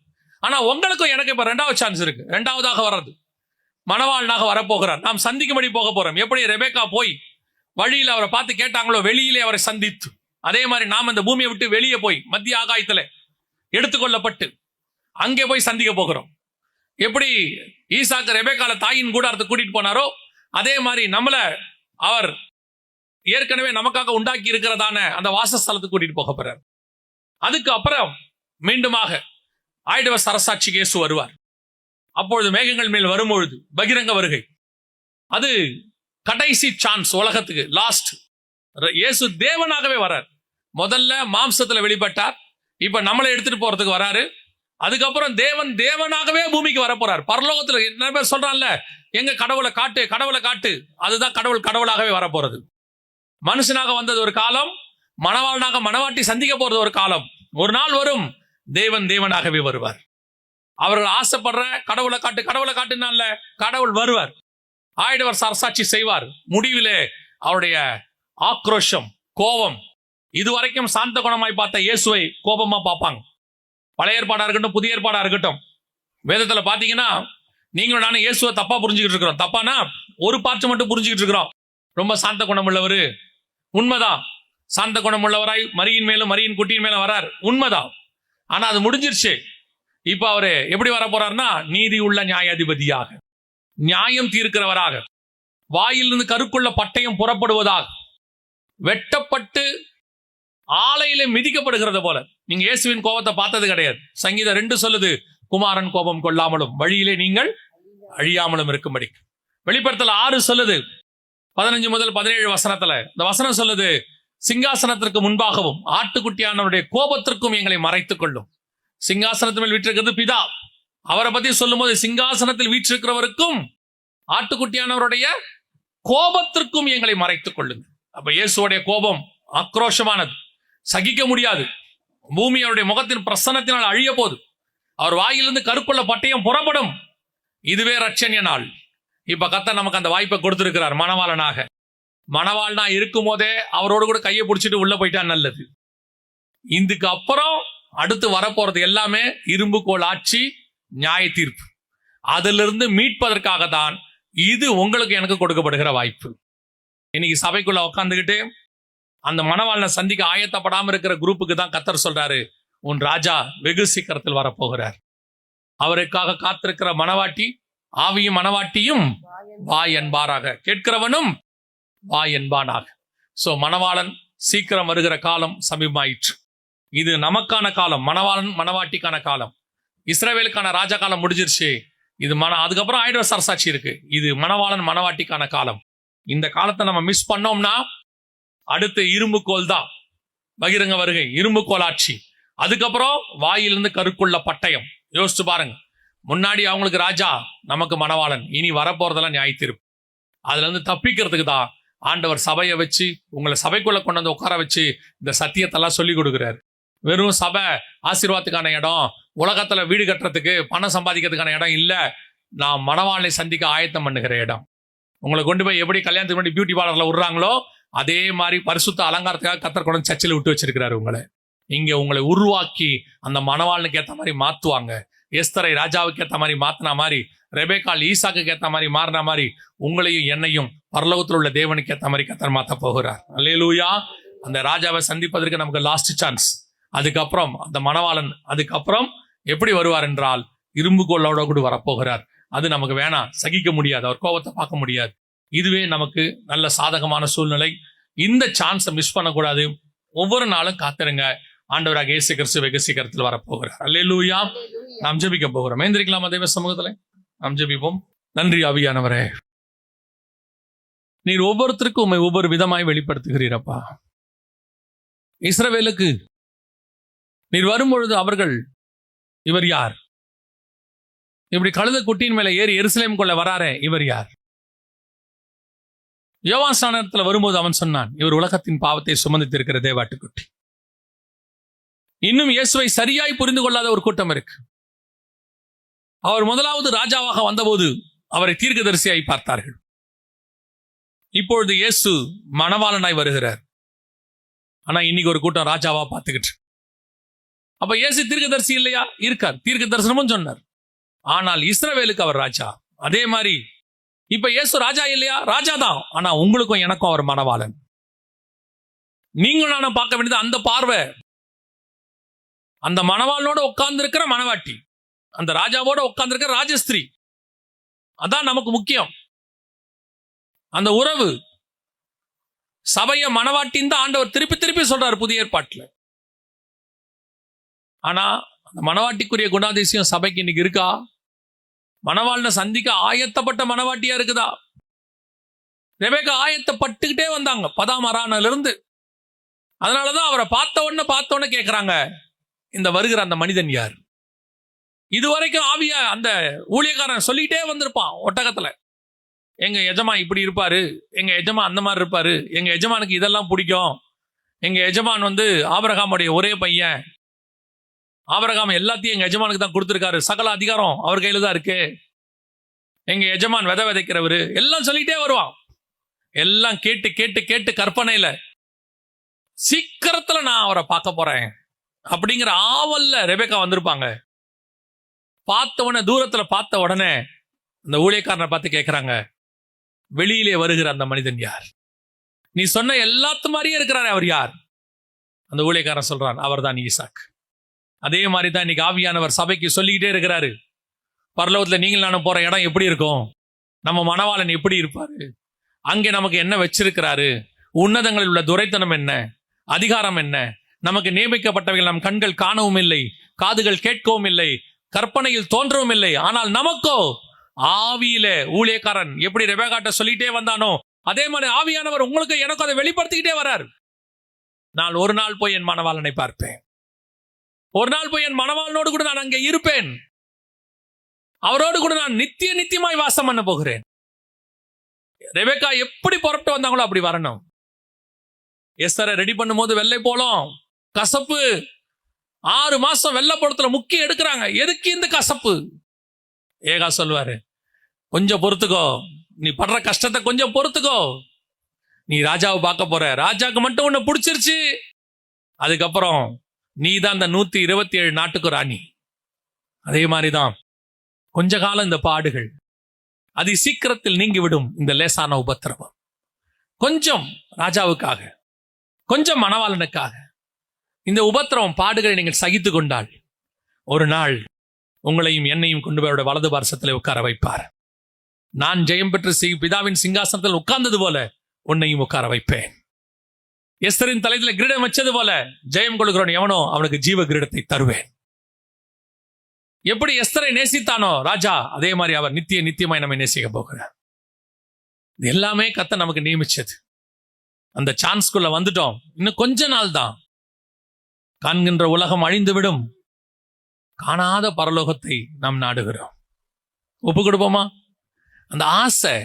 ஆனா உங்களுக்கும் எனக்கு இப்ப 2வது சான்ஸ் இருக்கு. 2வதாக வர்றது, மணவாளனாக வரப்போகிறார். நாம் சந்திக்கும்படி போக போறோம். எப்படி ரெபேக்கா போய் வழியில் அவரை பார்த்து கேட்டாங்களோ, வெளியிலே அவரை சந்தித்து, அதே மாதிரி நாம் இந்த பூமியை விட்டு வெளியே போய் மத்திய ஆகாயத்துல எடுத்துக்கொள்ளப்பட்டு அங்கே போய் சந்திக்க போகிறோம். எப்படி ஈசாக்கு ரெபேக்கால தாயின் கூடாரத்தை கூட்டிட்டு போனாரோ, அதே மாதிரி நம்மள அவர் ஏற்கனவே நமக்காக உண்டாக்கி இருக்கிறதான அந்த வாசஸ்தலத்துக்கு கூட்டிட்டு போக போறார். அதுக்கு அப்புறம் மீண்டுமாக 1000 வருஷ அரசாட்சிக்கு இயேசு வருவார். அப்பொழுது மேகங்கள் மேல் வரும்பொழுது பகிரங்க வருகை, அது கடைசி சான்ஸ் உலகத்துக்கு, லாஸ்ட். இயேசு தேவனாகவே வரார். முதல்ல மாம்சத்துல வெளிப்பட்டார், இப்ப நம்மளை எடுத்துட்டு போறதுக்கு வராரு. அதுக்கப்புறம் தேவனாகவே பூமிக்கு வர போறார். பரலோகத்துல நிறைய பேர் சொல்றான்ல, எங்க கடவுளை காட்டு, கடவுளை காட்டு. அதுதான் கடவுளாகவே வர போறது. மனுஷனாக வந்தது ஒரு காலம், மணவாளனாக மணவாட்டி சந்திக்க போறது ஒரு காலம். ஒரு நாள் வரும், தேவனாகவே வருவார். அவர்கள் ஆசைப்படுற கடவுளை காட்டுனால கடவுள் வருவார். 1000 வருஷ அரசாட்சி செய்வார். முடிவிலே அவருடைய ஆக்ரோஷம், கோபம். இதுவரைக்கும் சாந்த குணமாய் பார்த்த இயேசுவை கோபமா பார்ப்பாங்க. பழைய ஏற்பாடா இருக்கட்டும், புதிய ஏற்பாடா இருக்கட்டும், வேதத்துல பாத்தீங்கன்னா நீங்களும் நானும் இயேசுவை தப்பா புரிஞ்சுக்கிட்டு இருக்கிறோம். தப்பானா ஒரு பார்ட்ஸ் மட்டும் புரிஞ்சுக்கிட்டு இருக்கிறோம். ரொம்ப சாந்த குணம் உள்ளவரு, உண்மைதான். சாந்த குணம் உள்ளவராய் மரியின் மேலும் மரியின் குட்டியின் மேலும் வரார், உண்மைதான். ஆனா அது முடிஞ்சிருச்சு. இப்ப அவரு எப்படி வர போறாருன்னா, நீதி உள்ள நியாயாதிபதியாக, நியாயம் தீர்க்கிறவராக, வாயிலிருந்து கருக்குள்ள பட்டயம் புறப்படுவதாக, வெட்டப்பட்டு ஆலையில மிதிக்கப்படுகிறது போல. நீங்க இயேசுவின் கோபத்தை பார்த்தது கிடையாது. சங்கீதம் 2 சொல்லுது, குமாரன் கோபம் கொள்ளாமலும் வழியிலே நீங்கள் அழியாமலும் இருக்கும்படி. வெளிப்படுத்தல் 6 சொல்லுது, 15 முதல் 17 வசனத்துல இந்த வசனம் சொல்லுது, சிங்காசனத்திற்கு முன்பாகவும் ஆட்டுக்குட்டியானவருடைய கோபத்திற்கும் எங்களை மறைத்துக் கொள்ளும். சிங்காசனத்து மேல் வீற்றிருக்கிறது பிதா. அவரை பத்தி சொல்லும் போது சிங்காசனத்தில் வீற்றிருக்கிறவருக்கும் ஆட்டுக்குட்டியானவருடைய கோபத்திற்கும் எங்களை மறைத்துக் கொள்ளுங்க. அப்ப இயேசுடைய கோபம் ஆக்ரோஷமானது, சகிக்க முடியாது. பூமி அவருடைய முகத்தின் பிரசன்னத்தினால் அழிய போது. அவர் வாயிலிருந்து கருக்குள்ள பட்டயம் புறப்படும். இதுவே ரட்சணிய நாள். இப்ப கர்த்தர் நமக்கு அந்த வாய்ப்பை கொடுத்திருக்கிறார். மணவாளனாக, மணவாளனா இருக்கும் போதே அவரோடு கூட கையை பிடிச்சிட்டு உள்ள போயிட்டா நல்லது. இதுக்கு அப்புறம் அடுத்து வரப்போறது எல்லாமே இரும்பு கோல் ஆட்சி, நியாய தீர்ப்பு. அதிலிருந்து மீட்பதற்காக தான் இது உங்களுக்கு எனக்கு கொடுக்கப்படுகிற வாய்ப்பு. இன்னைக்கு சபைக்குள்ள உட்காந்துக்கிட்டு அந்த மணவாளனை சந்திக்க ஆயத்தப்படாம இருக்கிற குரூப்புக்கு தான் கர்த்தர் சொல்றாரு, உன் ராஜா வெகு சீக்கிரத்தில் வரப்போகிறார். அவருக்காக காத்திருக்கிற மணவாட்டி, ஆவியும் மணவாட்டியும் வா என்பாராக, கேட்கிறவனும் வா என்பானாக. சோ மணவாளன் சீக்கிரம் வருகிற காலம் சமீபமாயிற்று. இது நமக்கான காலம், மணவாளன் மணவாட்டிக்கான காலம். இஸ்ரவேலுக்கான ராஜா காலம் முடிஞ்சிருச்சு. இது அதுக்கப்புறம் 1000 வருஷ அரசாட்சி இருக்கு. இது மணவாளன் மணவாட்டிக்கான காலம். இந்த காலத்தை நம்ம மிஸ் பண்ணோம்னா அடுத்து இரும்பு கோல் தான், பகிரங்க வருகை, இரும்பு கோல் ஆட்சி. அதுக்கப்புறம் வாயிலிருந்து கருக்குள்ள பட்டயம். யோசிச்சு பாருங்க, முன்னாடி அவங்களுக்கு ராஜா, நமக்கு மணவாளன். இனி வரப்போறதெல்லாம் நியாய தீர்ப்பு. அதுல இருந்து தப்பிக்கிறதுக்கு தான் ஆண்டவர் சபையை வச்சு, உங்களை சபைக்குள்ள கொண்டு வந்து உட்கார வச்சு இந்த சத்தியத்தெல்லாம் சொல்லி கொடுக்குறாரு. வெறும் சபை ஆசீர்வாதத்துக்கான இடம், உலகத்துல வீடு கட்டுறதுக்கு பணம் சம்பாதிக்கிறதுக்கான இடம் இல்ல. நான் மணவாளனை சந்திக்க ஆயத்தம் பண்ணுகிற இடம். உங்களை கொண்டு போய் எப்படி கல்யாணத்துக்கு முன்னாடி பியூட்டி பார்லர்ல விடுறாங்களோ அதே மாதிரி பரிசுத்த அலங்காரத்துக்காக கர்த்தர் கொண்டு சர்ச்சில் விட்டு வச்சிருக்கிறாரு உங்களை. இங்க உங்களை உருவாக்கி அந்த மணவாளனுக்கு ஏற்ற மாதிரி மாத்துவாங்க. எஸ்தரை ராஜாவுக்கு ஏற்ற மாதிரி மாத்தின மாதிரி, ரெபேக்கால் ஈசாக்கு ஏற்ற மாதிரி மாறின மாதிரி உங்களையும் என்னையும் பரலோகத்தில் உள்ள தேவனுக்கு ஏற்ற மாதிரி கர்த்தர் மாத்த போகிறார். அல்லேலூயா. அந்த ராஜாவை சந்திப்பதற்கு நமக்கு லாஸ்ட் சான்ஸ். அதுக்கப்புறம் அந்த மணவாளன் அதுக்கப்புறம் எப்படி வருவார் என்றால் இரும்பு கோலோட கூட வரப்போகிறார். அது நமக்கு வேணாம், சகிக்க முடியாது, அவர் கோபத்தை பார்க்க முடியாது. இதுவே நமக்கு நல்ல சாதகமான சூழ்நிலை. இந்த சான்ஸை மிஸ் பண்ணக்கூடாது. ஒவ்வொரு நாளும் காத்திருங்க. ஆண்டவராக இயேசு கிறிஸ்து வெகு சீக்கிரத்தில் வரப்போகிறார். அல்லேலூயா. நாம் ஜெபிக்க போகிறோம். எந்திரிக்கலாமா தேவ சமூகத்துல? நாம் ஜெபிப்போம். நன்றி ஆவியானவரே, நீர் ஒவ்வொருத்தருக்கும் உம்மை ஒவ்வொரு விதமாய் வெளிப்படுத்துகிறீரப்பா. இஸ்ரவேலுக்கு நீர் வரும்பொழுது அவர்கள், இவர் யார்? இப்படி கழுத குட்டியின் மேல ஏறி எருசலேம் கொள்ள வராரே, இவர் யார்? யோவான் ஸ்நானத்துல வரும்போது அவன் சொன்னான், இவர் உலகத்தின் பாவத்தை சுமந்திருக்கிற தேவாட்டுக்குட்டி. இன்னும் இயேசுவை சரியாய் புரிந்து கொள்ளாத ஒரு கூட்டம் இருக்கு. அவர் முதலாவது ராஜாவாக வந்தபோது அவரை தீர்க்கதரிசியாய் பார்த்தார்கள். இப்பொழுது இயேசு மணவாளனாய் வருகிறார். ஆனா இன்னைக்கு ஒரு கூட்டம் ராஜாவா பார்த்துக்கிட்டு. அப்ப இயேசு தீர்க்கதரிசி இல்லையா? இருக்கார், தீர்க்க தரிசனமும் சொன்னார். ஆனால் இஸ்ரவேலுக்கு அவர் ராஜா. அதே மாதிரி இப்ப இயேசு ராஜா இல்லையா? ராஜா தான். ஆனா உங்களுக்கும் எனக்கும் அவர் மணவாளன். நீங்களும் நானும் பார்க்க வேண்டியது அந்த பார்வை. அந்த மணவாளனோட உட்கார்ந்து இருக்கிற மணவாட்டி, அந்த ராஜாவோட உட்கார்ந்து இருக்கிற ராஜஸ்திரீ, அதான் நமக்கு முக்கியம். அந்த உறவு, சபைய மணவாட்டின்னு தான் ஆண்டவர் திருப்பி திருப்பி சொல்றாரு புதிய ஏற்பாட்டுல. ஆனா அந்த மணவாட்டிக்குரிய குணாதிசயம் சபைக்கு இன்னைக்கு இருக்கா? மணவாளனை சந்திக்க ஆயத்தப்பட்ட மணவாட்டியா இருக்குதா? ரெபேக்கா ஆயத்தப்பட்டுக்கிட்டே வந்தாங்க பதாமரானில இருந்து. அதனாலதான் அவரை பார்த்த உடனே கேட்கிறாங்க, இந்த வருகிற அந்த மனிதன் யார்? இதுவரைக்கும் ஆவியா அந்த ஊழியக்காரன் சொல்லிட்டே வந்திருப்பான் ஒட்டகத்துல, எங்க எஜமா இப்படி இருப்பாரு, எங்க எஜமா அந்த மாதிரி இருப்பாரு, எங்க எஜமானுக்கு இதெல்லாம் பிடிக்கும், எங்க எஜமான் ஆபிரகாமுடைய ஒரே பையன், ஆபிரகாம் எல்லாத்தையும் எங்க எஜமானுக்கு தான் கொடுத்திருக்காரு, சகல அதிகாரம் அவர் கையில தான் இருக்கு, எங்க எஜமான் விதைக்கிறவரு, எல்லாம் சொல்லிட்டே வருவான். எல்லாம் கேட்டு கேட்டு கேட்டு கற்பனையில சீக்கிரத்துல நான் அவரை பார்க்க போறேன் அப்படிங்கிற ஆவல்ல ரெபெக்கா வந்திருப்பாங்க. தூரத்துல பார்த்த உடனே அந்த ஊழியக்காரனை பார்த்து கேட்கிறாங்க, வெளியிலே வருகிற அந்த மனிதன் யார்? நீ சொன்ன எல்லாத்து மாதிரியே இருக்கிறாரு, அவர் யார்? அந்த ஊழியக்காரன் சொல்றான், அவர் தான் ஈசாக். அதே மாதிரி தான் இன்னைக்கு ஆவியானவர் சபைக்கு சொல்லிக்கிட்டே இருக்கிறாரு. பரலோகத்துல நீங்கள் நானும் போற இடம் எப்படி இருக்கும், நம்ம மணவாளன் எப்படி இருப்பாரு, அங்கே நமக்கு என்ன வச்சிருக்கிறாரு, உன்னதங்களில் உள்ள துரைத்தனம் என்ன, அதிகாரம் என்ன, நமக்கு நியமிக்கப்பட்டவைகள் நம் கண்கள் காணவும் இல்லை, காதுகள் கேட்கவும் இல்லை, கற்பனையில் தோன்றவும் இல்லை. ஆனால் நமக்கோ ஆவியில ஊழியக்காரன் எப்படி ரெபெக்காட்ட சொல்லிட்டே வந்தானோ அதே மாதிரி ஆவியானவர் உங்களுக்கு எனக்கு அதை வெளிப்படுத்திக்கிட்டே வரார். நான் ஒரு நாள் போய் என் மணவாளனை பார்ப்பேன், ஒரு நாள் போய் என் மணவாளனோடு கூட நான் அங்கே இருப்பேன், அவரோடு கூட நான் நித்தியமாய் வாசம் பண்ண போகிறேன். ரெபெக்கா எப்படி புறப்பட்டு வந்தாங்களோ அப்படி வரணும். எஸ்தரை ரெடி பண்ணும் போது வெள்ளை போலும் கசப்பு, 6 மாசம் வெள்ளைப்பழத்துல முக்கி எடுக்கிறாங்க. எதுக்கு இந்த கசப்பு? ஏகா சொல்லுவாரு, கொஞ்சம் பொறுத்துக்கோ, நீ படுற கஷ்டத்தை கொஞ்சம் பொறுத்துக்கோ, நீ ராஜாவை பார்க்க போற, ராஜாக்கு மட்டும் உன்னை பிடிச்சிருச்சு, அதுக்கப்புறம் நீ தான் இந்த 127 நாட்டுக்கு ராணி. அதே மாதிரிதான் கொஞ்ச காலம் இந்த பாடுகள் அதி சீக்கிரத்தில் நீங்கிவிடும். இந்த லேசான உபத்திரவம் கொஞ்சம் ராஜாவுக்காக, கொஞ்சம் மணவாளனுக்காக இந்த உபத்திரவம் பாடுகளை நீங்கள் சகித்து கொண்டால் ஒரு நாள் உங்களையும் என்னையும் கொண்டு போய் வலது பார்சத்தில் உட்கார வைப்பார். நான் ஜெயம் பெற்று பிதாவின் சிங்காசனத்தில் உட்கார்ந்தது போல உன்னையும் உட்கார வைப்பேன். எஸ்தரின் தலையில கிரீடம் வச்சது போல ஜெயம் கொள்கிறவன் எவனோ அவனுக்கு ஜீவ கிரீடத்தை தருவேன். எப்படி எஸ்தரை நேசித்தானோ ராஜா, அதே மாதிரி அவர் நித்தியமாய் நம்மை நேசிக்க போகிறார். இது எல்லாமே கர்த்தர் நமக்கு நியமிச்சது. அந்த சான்ஸ்குள்ள வந்துட்டோம். இன்னும் கொஞ்ச நாள் தான். காண்கின்ற உலகம் அழிந்துவிடும், காணாத பரலோகத்தை நாம் நாடுகிறோம். ஒப்பு கொடுப்போமா? அந்த ஆசை,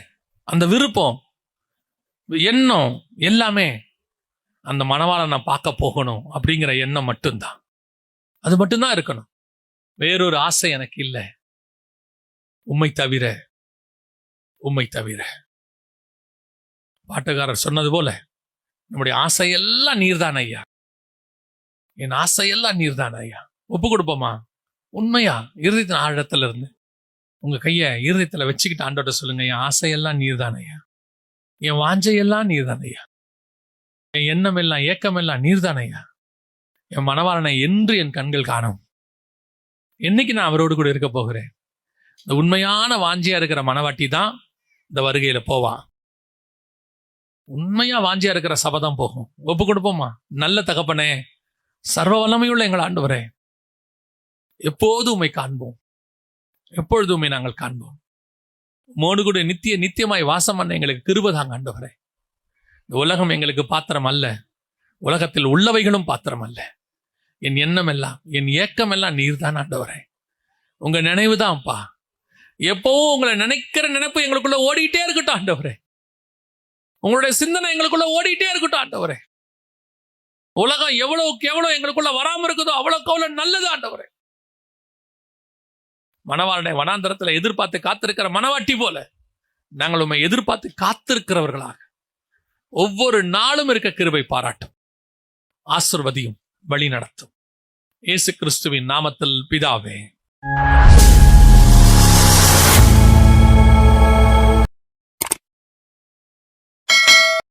அந்த விருப்பம், எண்ணம் எல்லாமே அந்த மணவாளனை நான் பார்க்க போகணும் அப்படிங்கிற எண்ணம் மட்டும்தான். அது மட்டும்தான் இருக்கணும். வேறொரு ஆசை எனக்கு இல்லை. உம்மை தவிர, உம்மை தவிர. பாட்டுக்காரர் சொன்னது போல நம்முடைய ஆசையெல்லாம் நீர்தான் ஐயா, என் ஆசையெல்லாம் நீர்தான் ஐயா. ஒப்பு கொடுப்போமா? உண்மையா இருதயத்தின் ஆழத்துல இருந்து உங்க கைய இருதயத்துல வச்சுக்கிட்டு ஆண்டோட சொல்லுங்க, என் ஆசையெல்லாம் நீர்தான் ஐயா, என் வாஞ்சையெல்லாம் நீர்தான் ஐயா, என் எண்ணம் எல்லாம் ஏக்கம் எல்லாம் நீர்தான் ஐயா. என் மணவாளனை என்று என் கண்கள் காணும். என்னைக்கு நான் அவரோடு கூட இருக்க போகிறேன்? இந்த உண்மையான வாஞ்சியா இருக்கிற மணவாட்டி தான் இந்த வருகையில போவான். உண்மையா வாஞ்சியா இருக்கிற சபதம் போகும். ஒப்பு கொடுப்போமா? நல்ல தகப்பனே, சர்வ வல்லமையுள்ள எங்கள் ஆண்டவரே, எப்போதும் உம்மை காண்போம், எப்பொழுதும் உம்மை நாங்கள் காண்போம். உம்மோடு கூட நித்தியமாய் வாசம் பண்ண எங்களுக்கு கிருபை தாங்க ஆண்டவரே. இந்த உலகம் எங்களுக்கு பாத்திரம் அல்ல, உலகத்தில் உள்ளவைகளும் பாத்திரம் அல்ல. என் எண்ணம் எல்லாம், என் ஏக்கம் எல்லாம் நீர் தான் ஆண்டவரே. உங்க நினைவு தான்ப்பா. எப்பவும் உங்களை நினைக்கிற நினைப்பு எங்களுக்குள்ள ஓடிட்டே இருக்கட்டும் ஆண்டவரே. உங்களுடைய சிந்தனை எங்களுக்குள்ள ஓடிட்டே இருக்கட்டும் ஆண்டவரே. உலகம் எவ்வளவுக்கு எவ்வளவு எங்களுக்குள்ள வராம இருக்குதோ அவ்வளவுக்கு அவ்வளவு நல்லது ஆண்டவரே. மணவாளனை வனாந்தரத்துல எதிர்பார்த்து காத்திருக்கிற மணவாட்டி போல நாங்கள் உண்மை எதிர்பார்த்து காத்திருக்கிறவர்களாக ஒவ்வொரு நாளும் இருக்க கிருபை பாராட்டும், ஆசீர்வதியும், வழி நடத்தும். இயேசு கிறிஸ்துவின் நாமத்தில் பிதாவே.